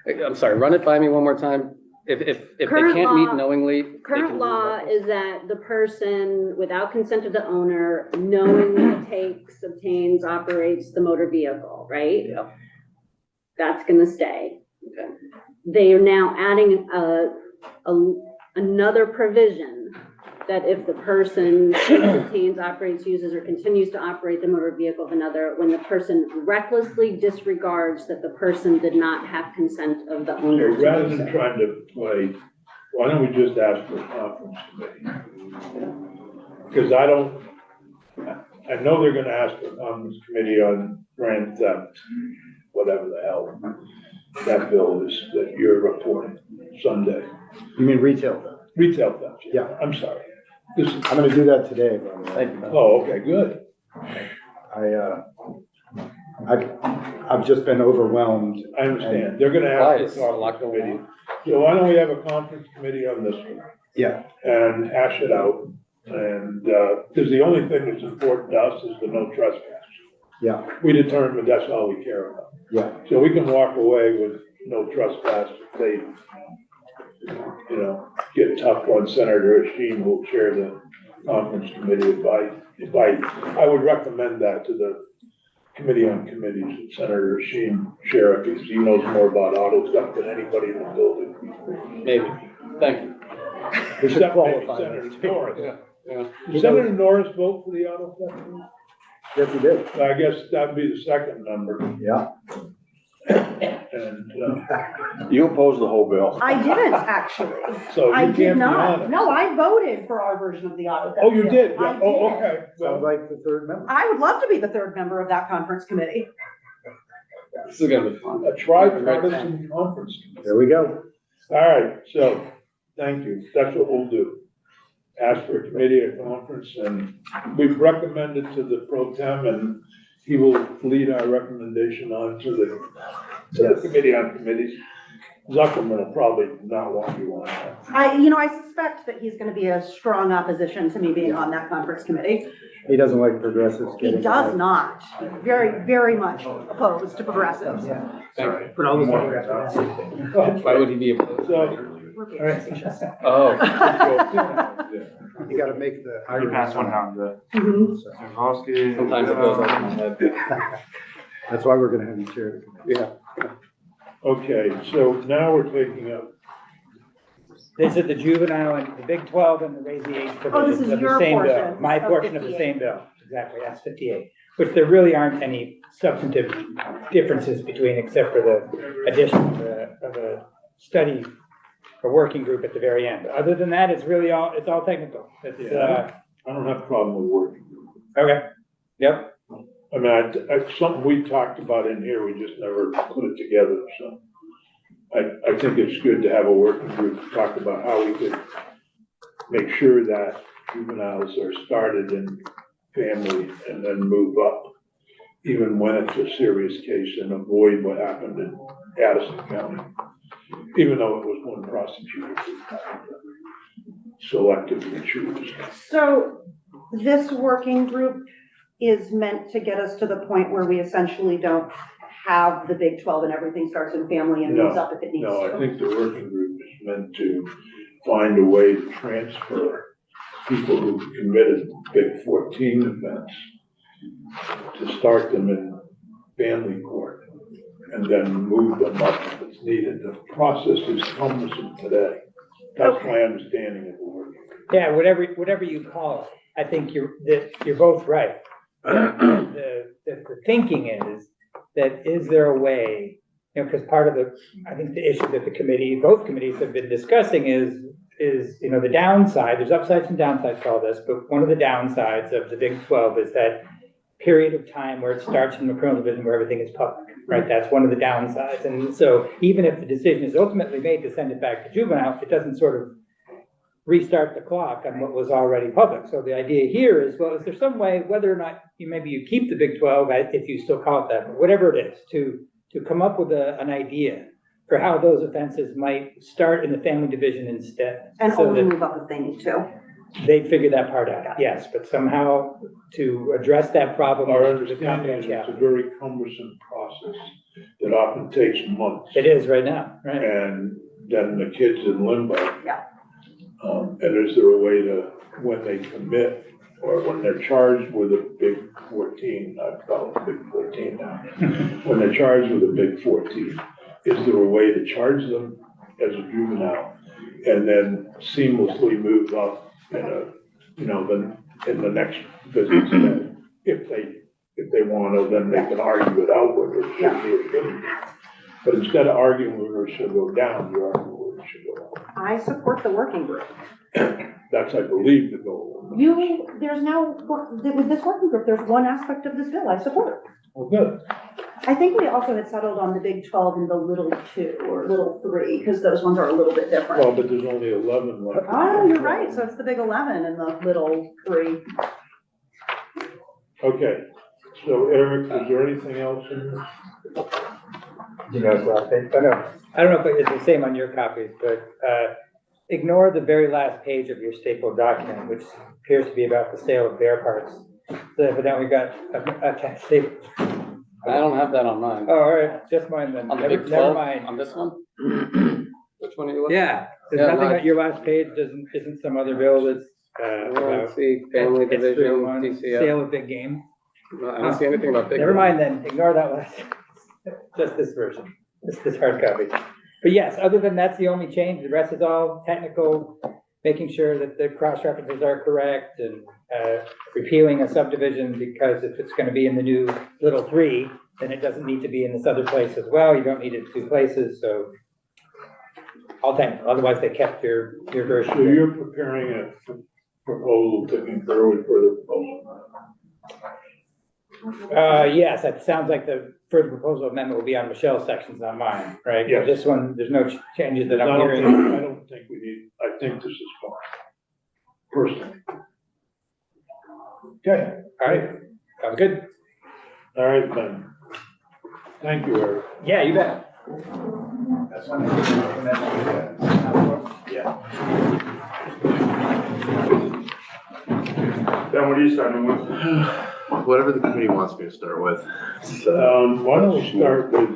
I'm sorry, run it by me one more time. If they Current can't law- meet knowingly. they current can be law reckless. is that the person, without consent of the owner, knowingly takes, obtains, operates the motor vehicle, right? Yeah. That's gonna stay. Okay. They are now adding another provision that if the person takes, obtains, operates, uses, or continues to operate the motor vehicle of another, when the person recklessly disregards that the person did not have consent of the owner. Okay, rather than trying to play, why don't we just ask for a conference committee? Because I know they're gonna ask for a conference committee on grand theft, whatever the hell that bill is that you're reporting Sunday. You mean retail theft? Retail theft. Yeah. I'm sorry. I'm gonna do that today, by the way. Oh, okay, good. I've just been overwhelmed. I understand. They're gonna Why? ask It's for a a lot conference going committee. So why don't we have a conference committee on this one Yeah, and hash it out? And, because the only thing that's important to us is the no trespass. yeah, We determined that's all we care about. yeah. So we can walk away with no trespass if they, get tough on Senator Asheen, who'll chair the conference committee. I would recommend that to the committee on committees, that Senator Asheen chair it, because he knows more about auto stuff than anybody in the building. Maybe. Thank you. We should Except maybe qualify Senator this. Norris. Yeah. Did Senator Norris vote for the auto theft? Yes, you did. I guess that'd be the second number. Yeah. And, you oppose the whole bill. I didn't actually. so I you did can't be not. honest. No, I voted for our version of the auto theft. Oh, you bill. did? I Yeah. Oh, did. okay. Sounds Well, like the third member. I would love to be the third member of that conference committee. This is gonna be fun. a tripartisan conference. There we go. All right, so, thank you. That's what we'll do. Ask for a committee, a conference, and we've recommended to the pro tem, and he will lead our recommendation on to the committee on committees. Zuckerman will probably not want you on that. I suspect that he's gonna be a strong opposition to me being on that conference committee. He doesn't like progressives He getting. does not. Very, very much opposed to progressives. Thank But all those. you. Why would he be opposed? So, We're being facetious. Oh, You gotta make the. You pass one down to Mhm. Kozlowski. sometimes it goes over my head. That's why we're gonna have you chair. Yeah. okay, so now we're taking up, This is the juvenile and the Big 12 and the raise the age Oh, this provisions is of the your same bill. portion My of portion of the 58. same bill, exactly, that's 58. Which there really aren't any substantive differences between, except for the addition of a study a working group at the very end. Other than that, it's really it's all technical. It's, Yeah. I don't have a problem with working. okay, yep. I mean, it's something we talked about in here, we just never put it together, so. I think it's good to have a working group to talk about how we could make sure that juveniles are started in family and then move up, even when it's a serious case, and avoid what happened in Addison County, even though it was one prosecutor who selectively choose. So this working group is meant to get us to the point where we essentially don't have the Big 12 and everything starts in family and moves up if it needs to. No, I think the working group is meant to find a way to transfer people who committed Big 14 offense, to start them in family court and then move them up if it's needed. The process is cumbersome today. That's my understanding of the working group. Yeah, whatever you call it, I think you're both right. The thinking is that is there a way, you know, because part of I think the issue that both committees have been discussing is, you know, the downside, there's upsides and downsides to all this, but one of the downsides of the Big 12 is that period of time where it starts in the criminal division where everything is public, right? That's one of the downsides. And so even if the decision is ultimately made to send it back to juvenile, it doesn't sort of restart the clock on what was already public. So the idea here is, well, is there some way, whether or not maybe you keep the Big 12, if you still call it that, but whatever it is, to come up with an idea for how those offenses might start in the family division instead. And so only move up if they need to. They figure that part out, yes, but somehow to address that problem. Our understanding is it's a very cumbersome process that often takes months. It is right now, right? And then the kid's in limbo. Yeah. And is there a way to, when they commit, or when they're charged with a Big 14, I call it Big 14 now, when they're charged with a Big 14, is there a way to charge them as a juvenile and then seamlessly move up in in the next business day? If they want to, then they can argue it out whether it should be or shouldn't be. But instead of arguing whether it should go down, you argue whether it should go up. I support the working group. That's, I believe, the goal. There's now, with this working group, there's one aspect of this bill I support. Well, good. I think we also had settled on the Big 12 and the little 2 or little 3, because those ones are a little bit different. Well, but there's only 11 left. Oh, you're right, so it's the Big 11 and the little 3. Okay, so Eric, is there anything else in this? You know, so I don't know if it's the same on your copies, but ignore the very last page of your stapled document, which appears to be about the sale of bear parts. So evidently we got a staple. I don't have that on mine. Oh, all right, just mine then. On the Big 12, Never mind. on this one? Which one are you looking at? Yeah, there's Yeah, nothing mine. on your last page, isn't some other bill that's Let's see, family it's the division, one, TCF. sale of big game. No, I don't see anything about big. Never mind then, ignore that last, just this version, this hard copy. But yes, other than that's the only change, the rest is all technical, making sure that the cross references are correct and repealing a subdivision, because if it's gonna be in the new little 3, then it doesn't need to be in this other place as well. You don't need it 2 places, so all technical, otherwise they kept your version. So you're preparing a proposal to concur with further proposal? Yes, it sounds like the further proposal amendment will be on Michelle's sections, not mine, right? Yes. This one, there's no changes that I'm I hearing. don't think we need, I think this is fine, personally. Okay, All right, sounds good. all right then. Thank you, Eric. Yeah, you bet. Yeah. Then what are you starting with? Whatever the committee wants me to start with. Why don't we start with,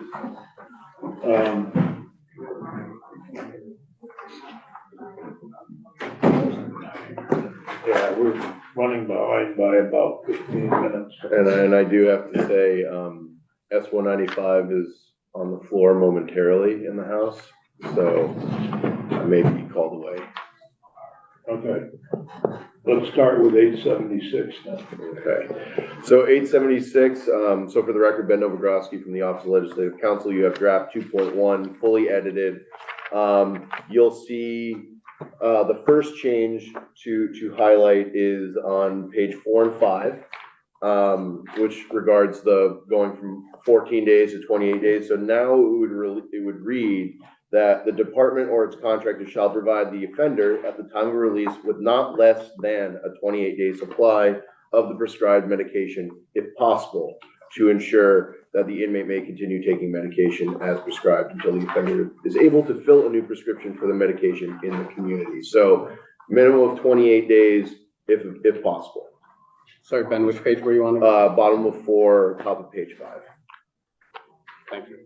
yeah, we're running behind by about 15 minutes. And I do have to say, S-195 is on the floor momentarily in the House, so I may be called away. Okay. Let's start with 876 then. Okay, so 876, so for the record, Ben Novogroski from the Office of Legislative Counsel, you have draft 2.1 fully edited. You'll see, the first change to highlight is on page 4 and 5, which regards the going from 14 days to 28 days. So now it would read that the department or its contractor shall provide the offender at the time of release with not less than a 28-day supply of the prescribed medication, if possible, to ensure that the inmate may continue taking medication as prescribed until the offender is able to fill a new prescription for the medication in the community. So minimum of 28 days if possible. Sorry, Ben, which page were you on? Bottom of 4, top of page 5. Thank you.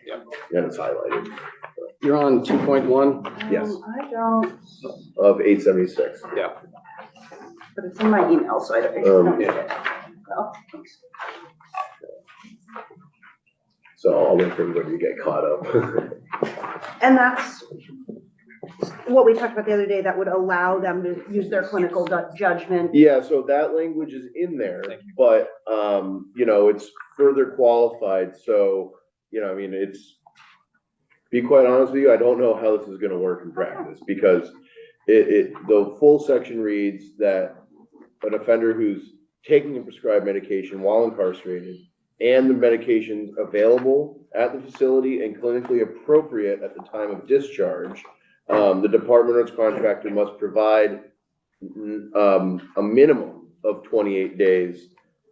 Yep. And it's highlighted. You're on 2.1? Yes. I don't, Of 876. Yeah. but it's in my email, so I don't need Yeah. it. Well, thanks. So I'll wait for everybody to get caught up. And that's what we talked about the other day, that would allow them to use their clinical judgment. Yeah, so that language is in there, but, you know, it's further qualified. So, you know, I mean, be quite honest with you, I don't know how this is gonna work in practice, because the full section reads that an offender who's taking a prescribed medication while incarcerated and the medications available at the facility and clinically appropriate at the time of discharge, the department or its contractor must provide a minimum of 28 days,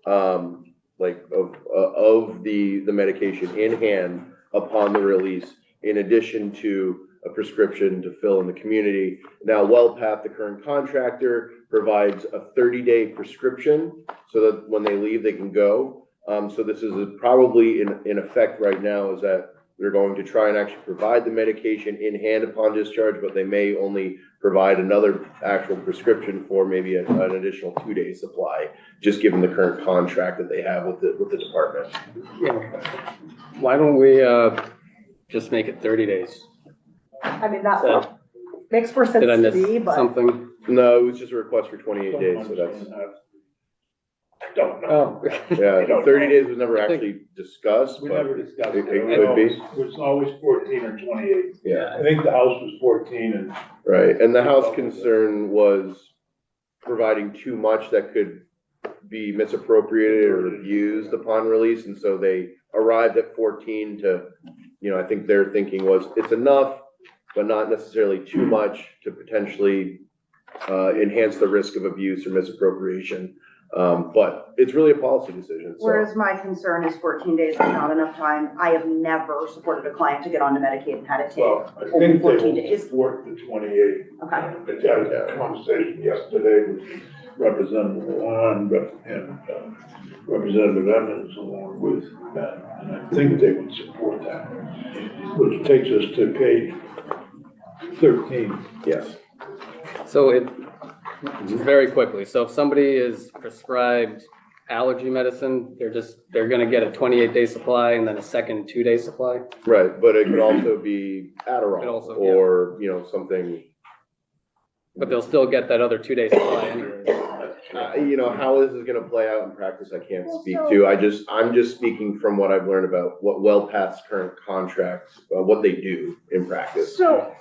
like of the medication in hand upon the release, in addition to a prescription to fill in the community. Now, WellPath, the current contractor, provides a 30-day prescription so that when they leave, they can go. So this is probably in effect right now, is that they're going to try and actually provide the medication in hand upon discharge, but they may only provide another actual prescription for maybe an additional 2-day supply, just given the current contract that they have with the department. Yeah. Why don't we just make it 30 days? I mean, that makes more sense Did I to miss me, but. something? No, it was just a request for 28 days, so that's, I don't know. Oh. yeah, 30 days was never actually discussed, We but never discussed it it. could be. It was always 14 or 28. Yeah, I think the house was 14 and. right. And the House concern was providing too much that could be misappropriated or abused upon release. And so they arrived at 14 to, you know, I think their thinking was it's enough, but not necessarily too much to potentially enhance the risk of abuse or misappropriation. But it's really a policy decision. So. Whereas my concern is 14 days is not enough time. I have never supported a client to get onto Medicaid and had it take Well, I only think 14 they days. will support the 28. Okay. I had a conversation yesterday with Representative Warren and Representative Evans along with Ben, and I think they would support that. Which takes us to page 13. Yes. So just very quickly, so if somebody is prescribed allergy medicine, they're gonna get a 28-day supply and then a second 2-day supply? Right, but it could also be Adderall also, or, you know, something. But they'll still get that other 2-day supply anyway. You know, how this is gonna play out in practice, I can't speak to. I'm just speaking from what I've learned about what WellPath's current contract, what they do in practice. So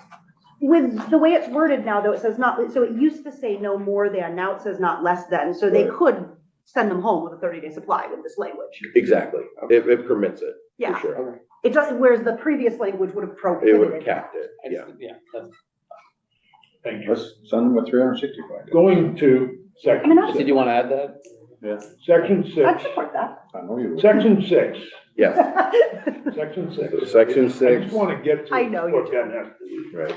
with the way it's worded now, though, it says not, so it used to say no more than, now it says not less than. So they could send them home with a 30-day supply with this language. Exactly. It permits it, Yeah. for sure. Okay. It doesn't, whereas the previous language would have It prohibited would have it. capped it, yeah. Yeah. Thank you. Let's send them a 365. Going to section I mean, Did you want to add that? Yeah, Section I'd 6. support that. I know you would. Section 6. Yes, Section 6. Section I 6. just want to get to. I know you what do. Ben has to read. right.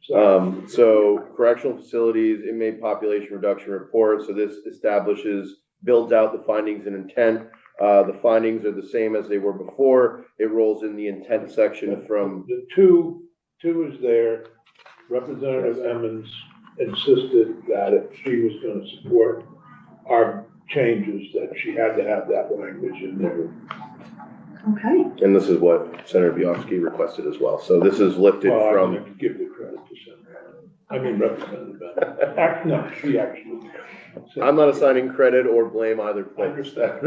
So, So correctional facilities, inmate population reduction report. So this builds out the findings and intent. The findings are the same as they were before. It rolls in the intent section from, the two is there. Representative Emmons insisted that if she was going to support our changes, that she had to have that language in there. Okay. and this is what Senator Bianchi requested as well. So this is lifted Well, I'm from, going to give the credit to Senator. I mean, Representative Emmons. No, she actually. I'm not assigning credit or blame either I place. understand.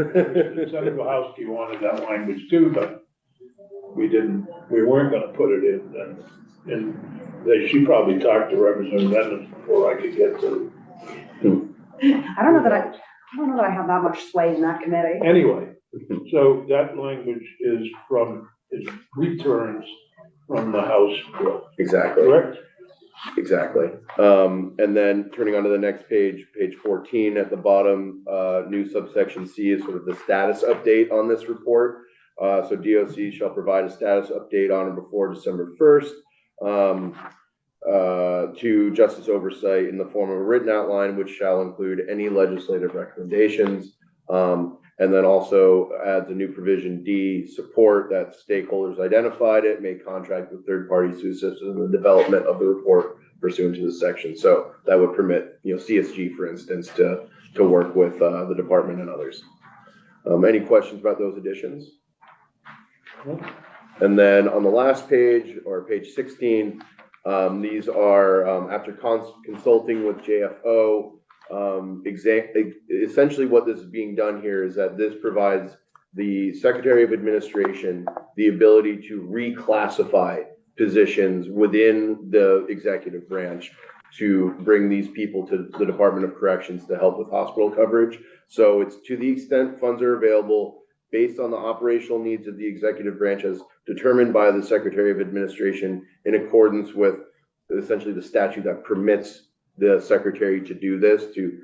Senator Wachowski wanted that language too, but we weren't gonna put it in, and she probably talked to Representative Evans before I could get to. I don't know that I have that much sway in that committee. Anyway, so that language is returns from the House bill, Exactly. correct? Exactly. And then turning on to the next page, page 14 at the bottom, new subsection C is sort of the status update on this report. So DOC shall provide a status update on or before December 1st to Justice Oversight in the form of a written outline, which shall include any legislative recommendations. And then also adds a new provision D, support that stakeholders identified it may contract with third parties to assist in the development of the report pursuant to this section. So that would permit, CSG, for instance, to work with the department and others. Any questions about those additions? And then on the last page, or page 16, these are after consulting with JFO. Essentially what this is being done here is that this provides the Secretary of Administration the ability to reclassify positions within the executive branch to bring these people to the Department of Corrections to help with hospital coverage. So it's to the extent funds are available based on the operational needs of the executive branch as determined by the Secretary of Administration in accordance with essentially the statute that permits the secretary to do this, to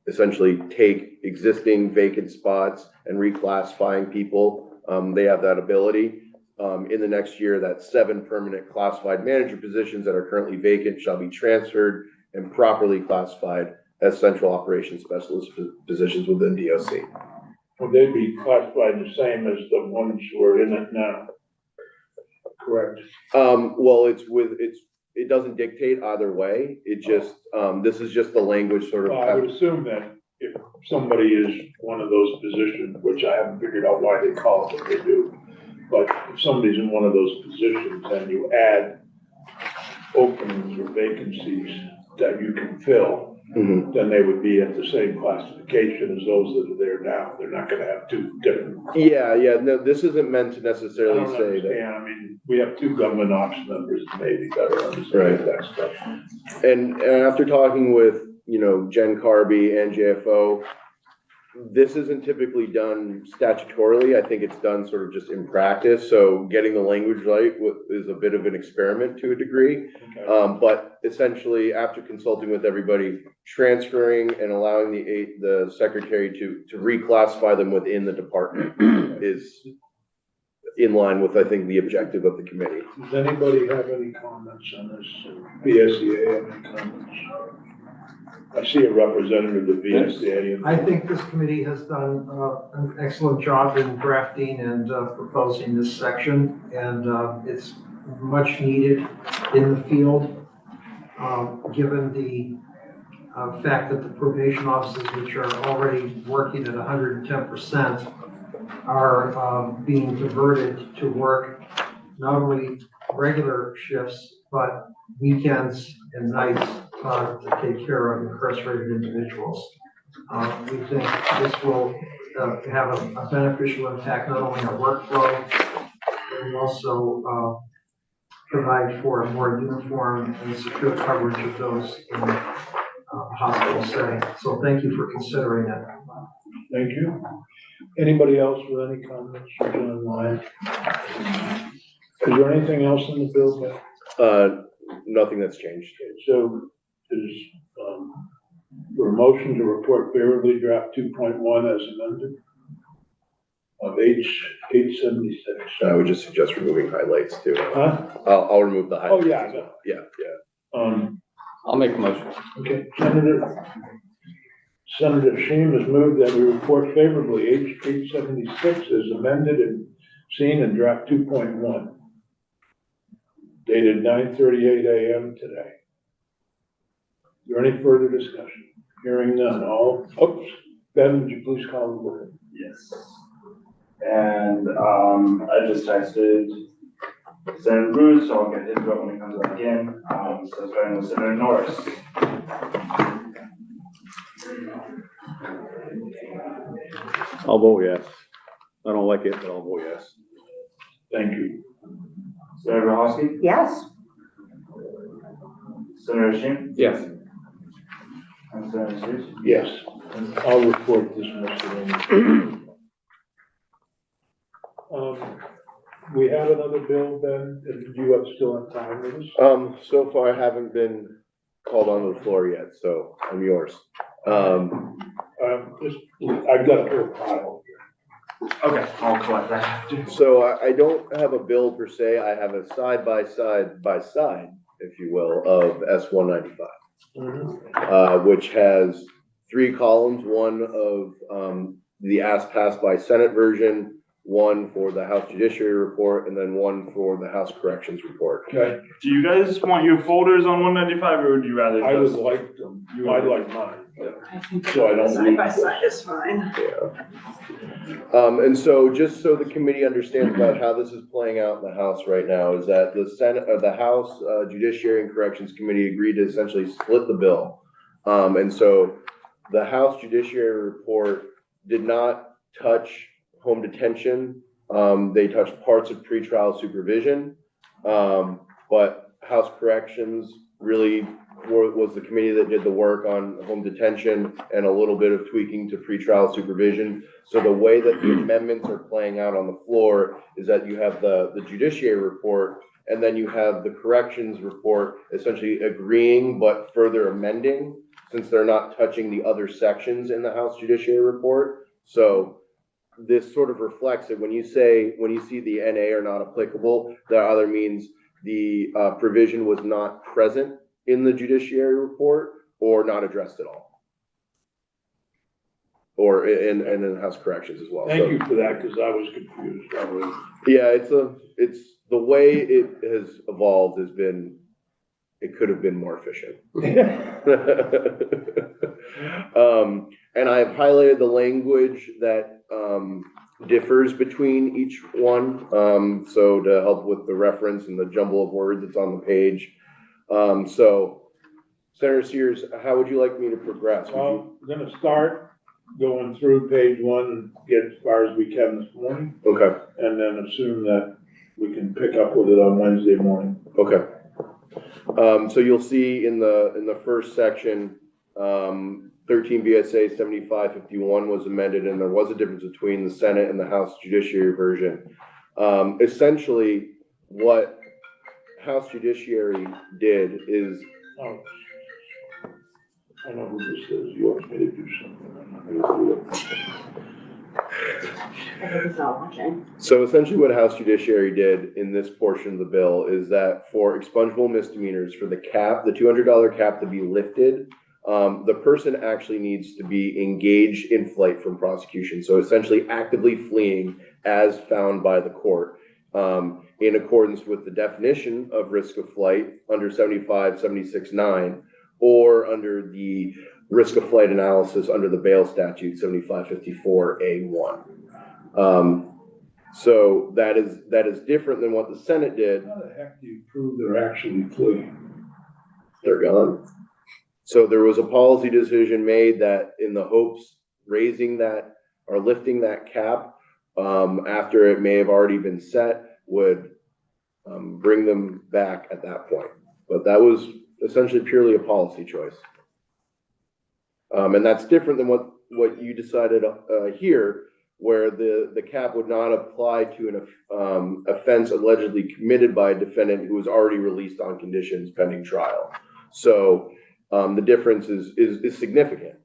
essentially take existing vacant spots and reclassifying people. They have that ability. In the next year, that 7 permanent classified manager positions that are currently vacant shall be transferred and properly classified as central operations specialist positions within DOC. Would they be classified the same as the ones who are in it now? Correct. Well, it doesn't dictate either way. It just, this is just the language sort of. Well, I would assume that if somebody is one of those positions, which I haven't figured out why they call it what they do, but if somebody's in one of those positions and you add openings or vacancies that you can fill, then they would be at the same classification as those that are there now. They're not gonna have 2 different. Yeah, no, this isn't meant to necessarily say understand. that. I mean, we have 2 government ops members, maybe better understand that stuff. And after talking with, Jen Carby and JFO, this isn't typically done statutorily. I think it's done sort of just in practice. So getting the language right is a bit of an experiment to a degree. Okay. But essentially, after consulting with everybody, transferring and allowing the secretary to reclassify them within the department is in line with, I think, the objective of the committee. Does anybody have any comments on this? BSEA have any comments? I see a representative of the BSEA. I think this committee has done an excellent job in drafting and proposing this section, and it's much needed in the field, given the fact that the probation officers, which are already working at 110%, are being diverted to work not only regular shifts, but weekends and nights to take care of incarcerated individuals. We think this will have a beneficial impact not only on workflow, but also provide for a more uniform and secure coverage of those in hospital setting. So thank you for considering it. Thank you. Anybody else with any comments online? Is there anything else in the bill, Ben? Nothing that's changed. So is there a motion to report favorably draft 2.1 as amended of H876? I would just suggest removing highlights too. Huh? I'll remove the highlights. Oh, yeah. Yeah. I'll make a motion. Okay, Senator Sheen has moved that we report favorably H876 as amended and seen in draft 2.1. Dated 9:38 a.m. today. Is there any further discussion? Hearing none. Ben, would you please call the roll? Yes. And, I just texted Senator Bruce, so I'll get his vote when he comes back in. So starting with Senator Norris. I'll vote yes. I don't like it, but I'll vote yes. Thank you. Senator Hosky, Yes. Senator Sheen, Yes. and Senator Sears. Yes, and I'll report this, Mr. We have another bill, Ben, if you have still have time with us. So far I haven't been called onto the floor yet, so I'm yours. Just, I've got a whole pile here. Okay, I'll collect that after. So I don't have a bill per se, I have a side, if you will, of S 195. Which has 3 columns, one of, the asked passed by Senate version, one for the House Judiciary report, and then one for the House Corrections report. Okay, Do you guys want your folders on 195, or would you rather I would just? like them, I'd like mine, So I don't Side by side is fine. And so just so the committee understands about how this is playing out in the House right now is that the Senate, the House Judiciary and Corrections Committee agreed to essentially split the bill. And so the House Judiciary report did not touch home detention. They touched parts of pretrial supervision. But House Corrections really was the committee that did the work on home detention and a little bit of tweaking to pretrial supervision. So the way that the amendments are playing out on the floor is that you have the Judiciary report, and then you have the Corrections report essentially agreeing but further amending, since they're not touching the other sections in the House Judiciary report. So this sort of reflects that when you see the NA are not applicable, that either means the provision was not present in the Judiciary report or not addressed at all, or in the House Corrections as well. thank you for that, because I was confused, Yeah, it's the way it has evolved has been, it could have been more efficient. And I've highlighted the language that differs between each one, so to help with the reference and the jumble of words that's on the page. So Senator Sears, how would you like me to progress? Well, we're gonna start going through page 1 and get as far as we can this morning, Okay, and then assume that we can pick up with it on Wednesday morning. okay. So you'll see in the first section, 13 VSA 7551 was amended, and there was a difference between the Senate and the House Judiciary version. Essentially, what House Judiciary did is, Oh, I know who this is, you want me to do something, I'm not gonna do it. I hope it's not watching. so essentially what House Judiciary did in this portion of the bill is that for expungable misdemeanors, for the cap, the $200 cap to be lifted, the person actually needs to be engaged in flight from prosecution. So essentially actively fleeing as found by the court, in accordance with the definition of risk of flight under 7576(9), or under the risk of flight analysis under the bail statute 7554A1. So that is different than what the Senate did. How the heck do you prove they're actually fleeing? They're gone. So there was a policy decision made that in the hopes raising that or lifting that cap, after it may have already been set, would bring them back at that point. But that was essentially purely a policy choice. And that's different than what you decided here, where the cap would not apply to an offense allegedly committed by a defendant who was already released on conditions pending trial. So the difference is significant.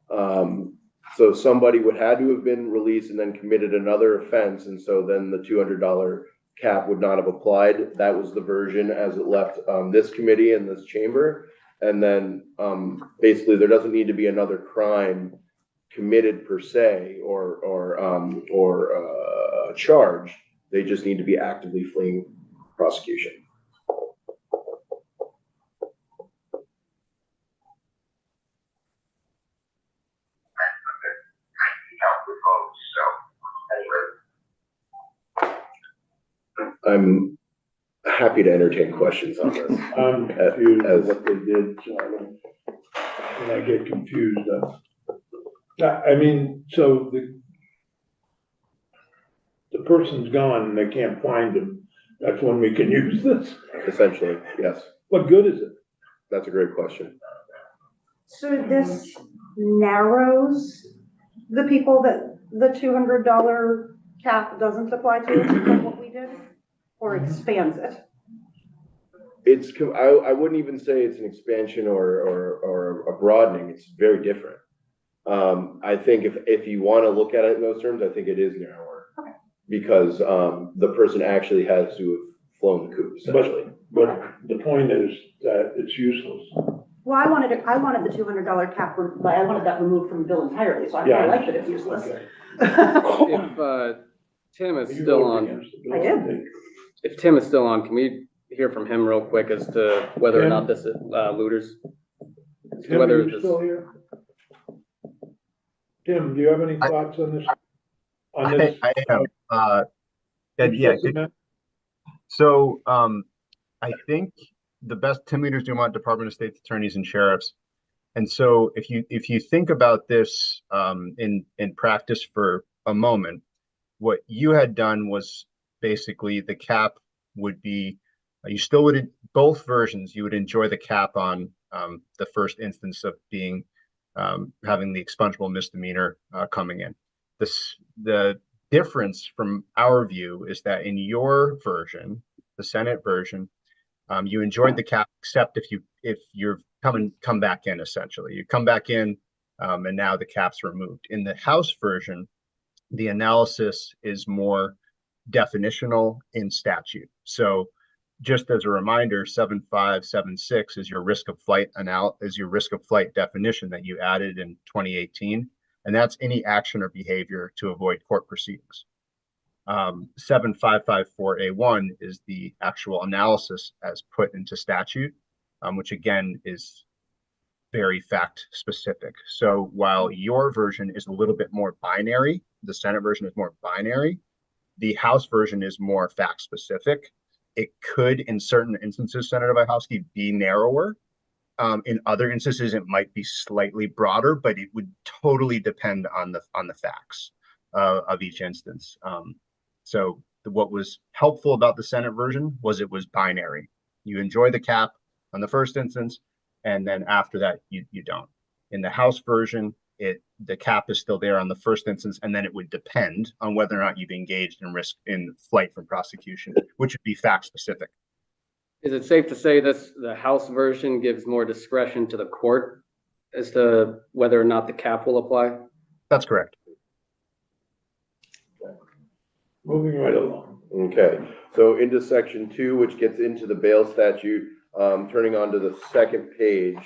So somebody would had to have been released and then committed another offense, and so then the $200 cap would not have applied. That was the version as it left this committee and this chamber. And then basically there doesn't need to be another crime committed per se or charged. They just need to be actively fleeing prosecution. I'm happy to entertain questions on this. I'm confused as what they did, so when I get confused, I mean, so the person's gone and they can't find them, that's when we can use this. Essentially, yes. What good is it? That's a great question. So this narrows the people that the $200 cap doesn't apply to from what we did, or expands it? I wouldn't even say it's an expansion or a broadening. It's very different. I think if you want to look at it in those terms, I think it is narrower. Okay. Because the person actually has to have flown the coop, essentially. But the point is that it's useless. Well, I wanted the $200 cap, I wanted that removed from the bill entirely, so I Yeah. like that it's useless. Okay. If Tim is You still voted on, against the bill, I did. think. if Tim is still on, can we hear from him real quick as to whether or not this is looters? As to Tim, are whether you this, still here? Tim, do you have any thoughts on this? On this? I am. And Which yeah, doesn't matter. so I think the best Tim Leaders Dumont Department of State's attorneys and sheriffs. And so if you think about this in practice for a moment, what you had done was basically the cap would be, you still would, both versions, you would enjoy the cap on the first instance of being having the expungable misdemeanor coming in. The difference from our view is that in your version, the Senate version, you enjoyed the cap, except if you're come back in, essentially. You come back in and now the cap's removed. In the House version, the analysis is more definitional in statute. So just as a reminder, 7576 is your risk of flight definition that you added in 2018. And that's any action or behavior to avoid court proceedings. 7554A1 is the actual analysis as put into statute, which again is very fact specific. So while your version is a little bit more binary, the Senate version is more binary, the House version is more fact specific. It could, in certain instances, Senator Wachowski, be narrower. In other instances, it might be slightly broader, but it would totally depend on the facts of each instance. So what was helpful about the Senate version was it was binary. You enjoy the cap on the first instance, and then after that, you don't. In the House version, the cap is still there on the first instance, and then it would depend on whether or not you've engaged in flight from prosecution, which would be fact specific. is it safe to say the House version gives more discretion to the court as to whether or not the cap will apply? That's correct. Moving right along. Okay, so into section 2, which gets into the bail statute, turning onto the second page,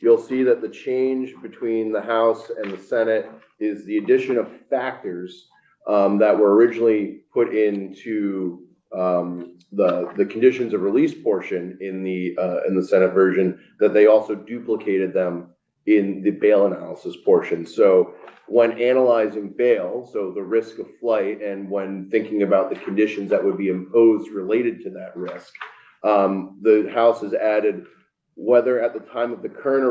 you'll see that the change between the House and the Senate is the addition of factors that were originally put into the conditions of release portion in the Senate version, that they also duplicated them in the bail analysis portion. So when analyzing bail, so the risk of flight, and when thinking about the conditions that would be imposed related to that risk, the House has added whether at the time of the current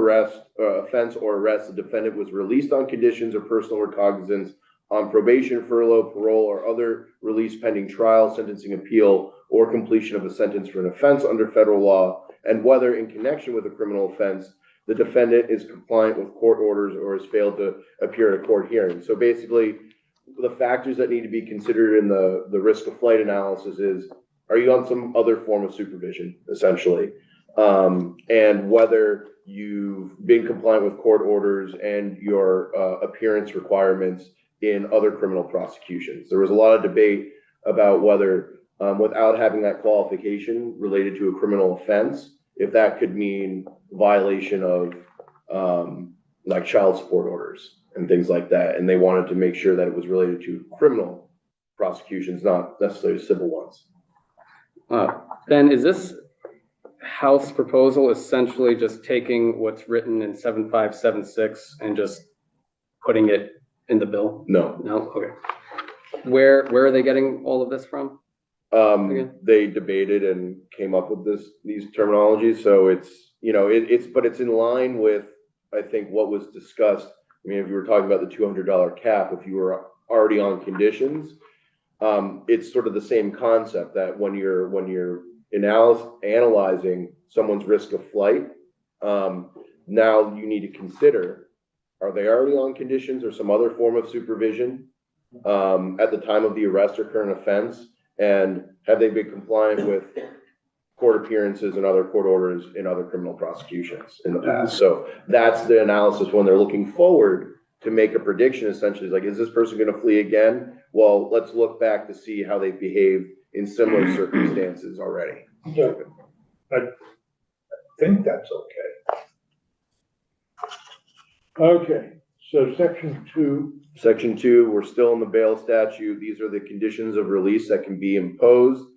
offense or arrest, the defendant was released on conditions or personal recognizance, on probation, furlough, parole, or other release pending trial, sentencing appeal, or completion of a sentence for an offense under federal law, and whether in connection with a criminal offense, the defendant is compliant with court orders or has failed to appear at a court hearing. So basically, the factors that need to be considered in the risk of flight analysis is, are you on some other form of supervision, essentially? And whether you've been compliant with court orders and your appearance requirements in other criminal prosecutions. There was a lot of debate about whether, without having that qualification related to a criminal offense, if that could mean violation of like child support orders and things like that. And they wanted to make sure that it was related to criminal prosecutions, not necessarily civil ones. Then is this House proposal essentially just taking what's written in 7576 and just putting it in the bill? No. No? Okay. Where are they getting all of this from? They debated and came up with these terminologies. So it's, but it's in line with, I think, what was discussed. I mean, if you were talking about the $200 cap, if you were already on conditions, it's sort of the same concept that when you're analyzing someone's risk of flight, now you need to consider, are they already on conditions or some other form of supervision at the time of the arrest or current offense? And have they been compliant with court appearances and other court orders in other criminal prosecutions in the past? So that's the analysis when they're looking forward to make a prediction, essentially, like, is this person going to flee again? Well, let's look back to see how they behaved in similar circumstances already. So, I think that's okay. Okay, so section 2. Section 2, we're still in the bail statute. These are the conditions of release that can be imposed.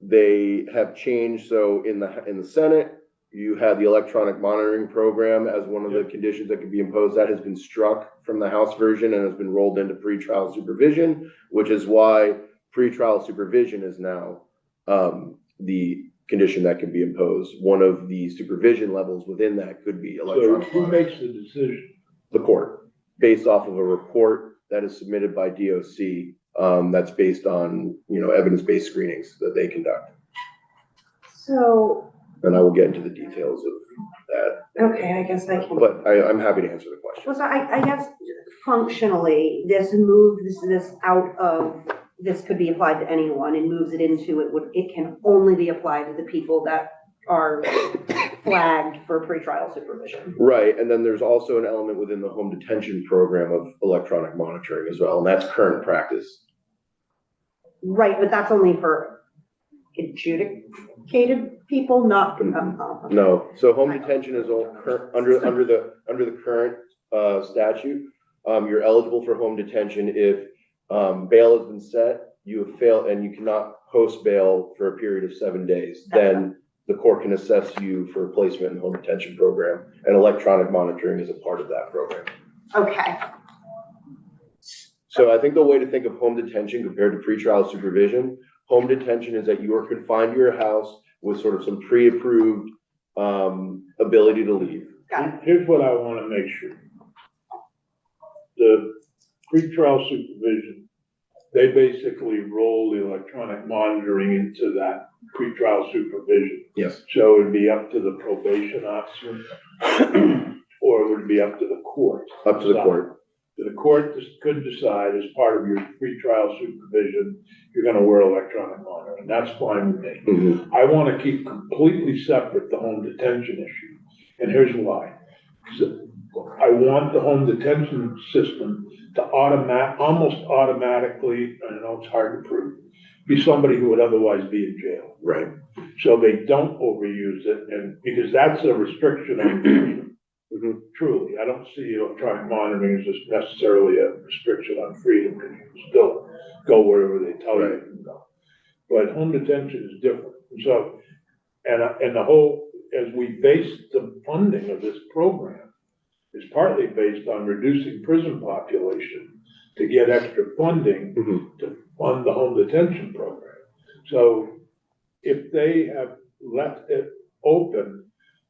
They have changed. So in the Senate, you had the electronic monitoring program as one of the conditions that could be imposed. That has been struck from the House version and has been rolled into pretrial supervision, which is why pretrial supervision is now the condition that can be imposed. One of the supervision levels within that could be electronic So who monitoring. makes the decision? The court, based off of a report that is submitted by DOC, that's based on, evidence-based screenings that they conduct. So, And I will get into the details of that, okay, I guess I can. but I'm happy to answer the question. Well, so I guess functionally, this moves this out of, this could be applied to anyone and moves it into, it can only be applied to the people that are flagged for pretrial supervision. Right, and then there's also an element within the home detention program of electronic monitoring as well, and that's current practice. Right, but that's only for adjudicated people, not. No, so home detention is all under the current statute. You're eligible for home detention if bail has been set, you have failed, and you cannot post bail for a period of 7 days. Then the court can assess you for placement in home detention program, and electronic monitoring is a part of that program. Okay. So I think the way to think of home detention compared to pretrial supervision, home detention is that you are confined to your house with sort of some pre-approved ability to leave. Here's what I want to make sure. The pretrial supervision, they basically roll the electronic monitoring into that pretrial supervision. Yes. So it would be up to the probation officer, or it would be up to the court? Up to the court. The court could decide as part of your pretrial supervision, you're gonna wear electronic monitoring. That's fine with me. Mm-hmm. I want to keep completely separate the home detention issue, and here's why. 'Cause I want the home detention system to almost automatically, I know it's hard to prove, be somebody who would otherwise be in jail. Right. So they don't overuse it, and because that's a restriction on freedom. Mm-hmm. Truly, I don't see electronic monitoring as just necessarily a restriction on freedom, because you can still go wherever they tell you to go. But home detention is different. So, and the whole, as we base the funding of this program, is partly based on reducing prison population to get extra funding to fund the home detention program. So if they have left it open,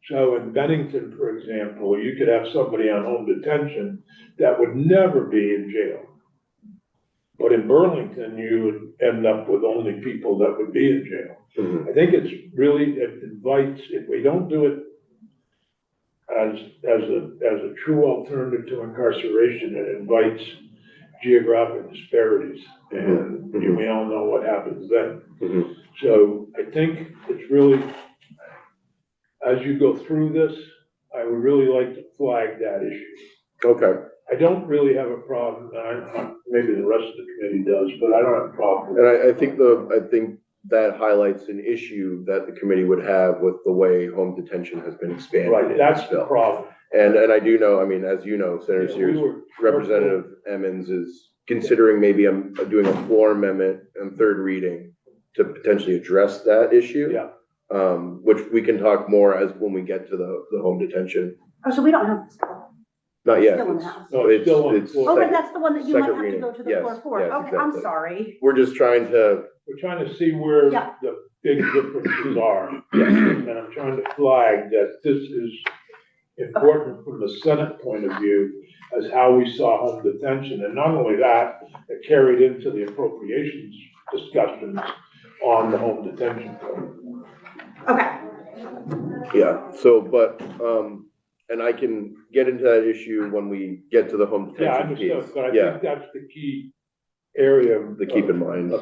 so in Bennington, for example, you could have somebody on home detention that would never be in jail. But in Burlington, you would end up with only people that would be in jail. Mm-hmm. I think it's really, it invites, if we don't do it as a true alternative to incarceration, it invites geographic disparities, and we all know what happens then. Mm-hmm. So I think it's really, as you go through this, I would really like to flag that issue. Okay. I don't really have a problem, maybe the rest of the committee does, but I don't have a problem. And I think that highlights an issue that the committee would have with the way home detention has been expanded. Right, that's the problem. And I do know, I mean, as you know, Senator Sears, Representative Emmons is considering maybe doing a floor amendment and third reading to potentially address that issue. Yeah. Which we can talk more as when we get to the home detention. Oh, so we don't have this bill? Not yet. Still in the house? No, it's still on the floor. Oh, but that's the one that you might second have to reading. go to the Yes, floor for. yes, Okay, I'm exactly. sorry. We're just trying to, We're trying to see where Yeah. the big differences are. And I'm trying to flag that this is important from the Senate point of view, as how we saw home detention. And not only that, it carried into the appropriations discussions on the home detention code. Okay, Yeah, so, but, and I can get into that issue when we get to the home Yeah, I detention piece. understand, but I Yeah, think that's the key area to keep in mind.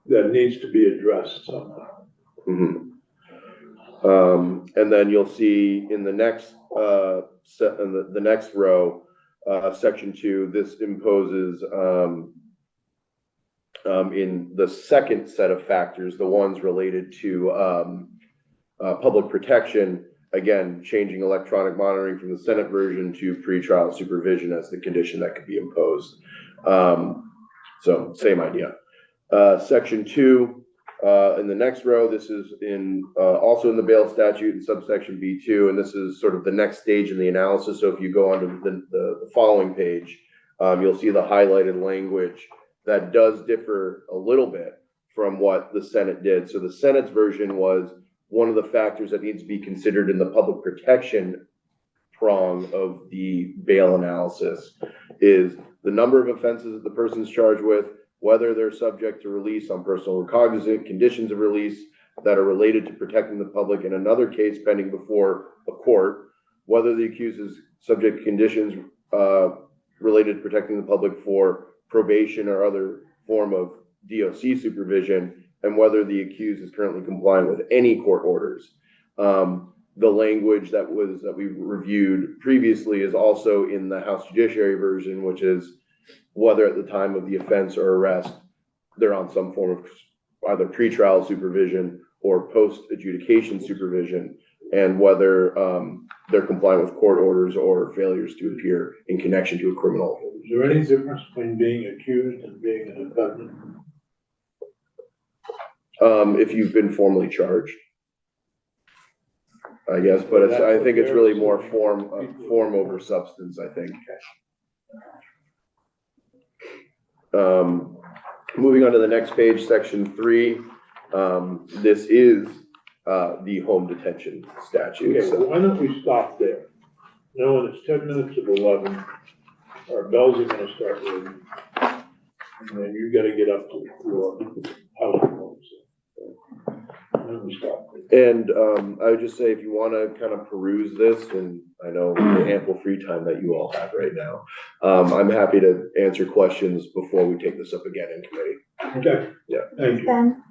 that needs to be addressed somehow. Mhm. And then you'll see in the next, in the next row, section 2, this imposes, in the second set of factors, the ones related to, public protection, again, changing electronic monitoring from the Senate version to pretrial supervision as the condition that could be imposed. So same idea. Section 2, in the next row, this is in, also in the bail statute in subsection B2, and this is sort of the next stage in the analysis. So if you go on to the following page, you'll see the highlighted language that does differ a little bit from what the Senate did. So the Senate's version was one of the factors that needs to be considered in the public protection prong of the bail analysis is the number of offenses that the person's charged with, whether they're subject to release on personal or cognizant, conditions of release that are related to protecting the public in another case pending before a court, whether the accused is subject to conditions related to protecting the public for probation or other form of DOC supervision, and whether the accused is currently compliant with any court orders. The language that we reviewed previously is also in the House Judiciary version, which is whether at the time of the offense or arrest, they're on some form of either pretrial supervision or post-adjudication supervision, and whether they're compliant with court orders or failures to appear in connection to a criminal. Is there any difference between being accused and being a defendant? If you've been formally charged, I guess, but it's, I think it's really more form over substance, I think. Moving on to the next page, section 3, this is the home detention statute. Okay, well, why don't we stop there? Knowing it's 10 minutes of 11, our bells are gonna start ringing. And then you gotta get up to your house phones. And then we stop. And I would just say, if you want to kind of peruse this, and I know the ample free time that you all have right now, I'm happy to answer questions before we take this up again in committee. Okay. Yeah. Thank you. Ben?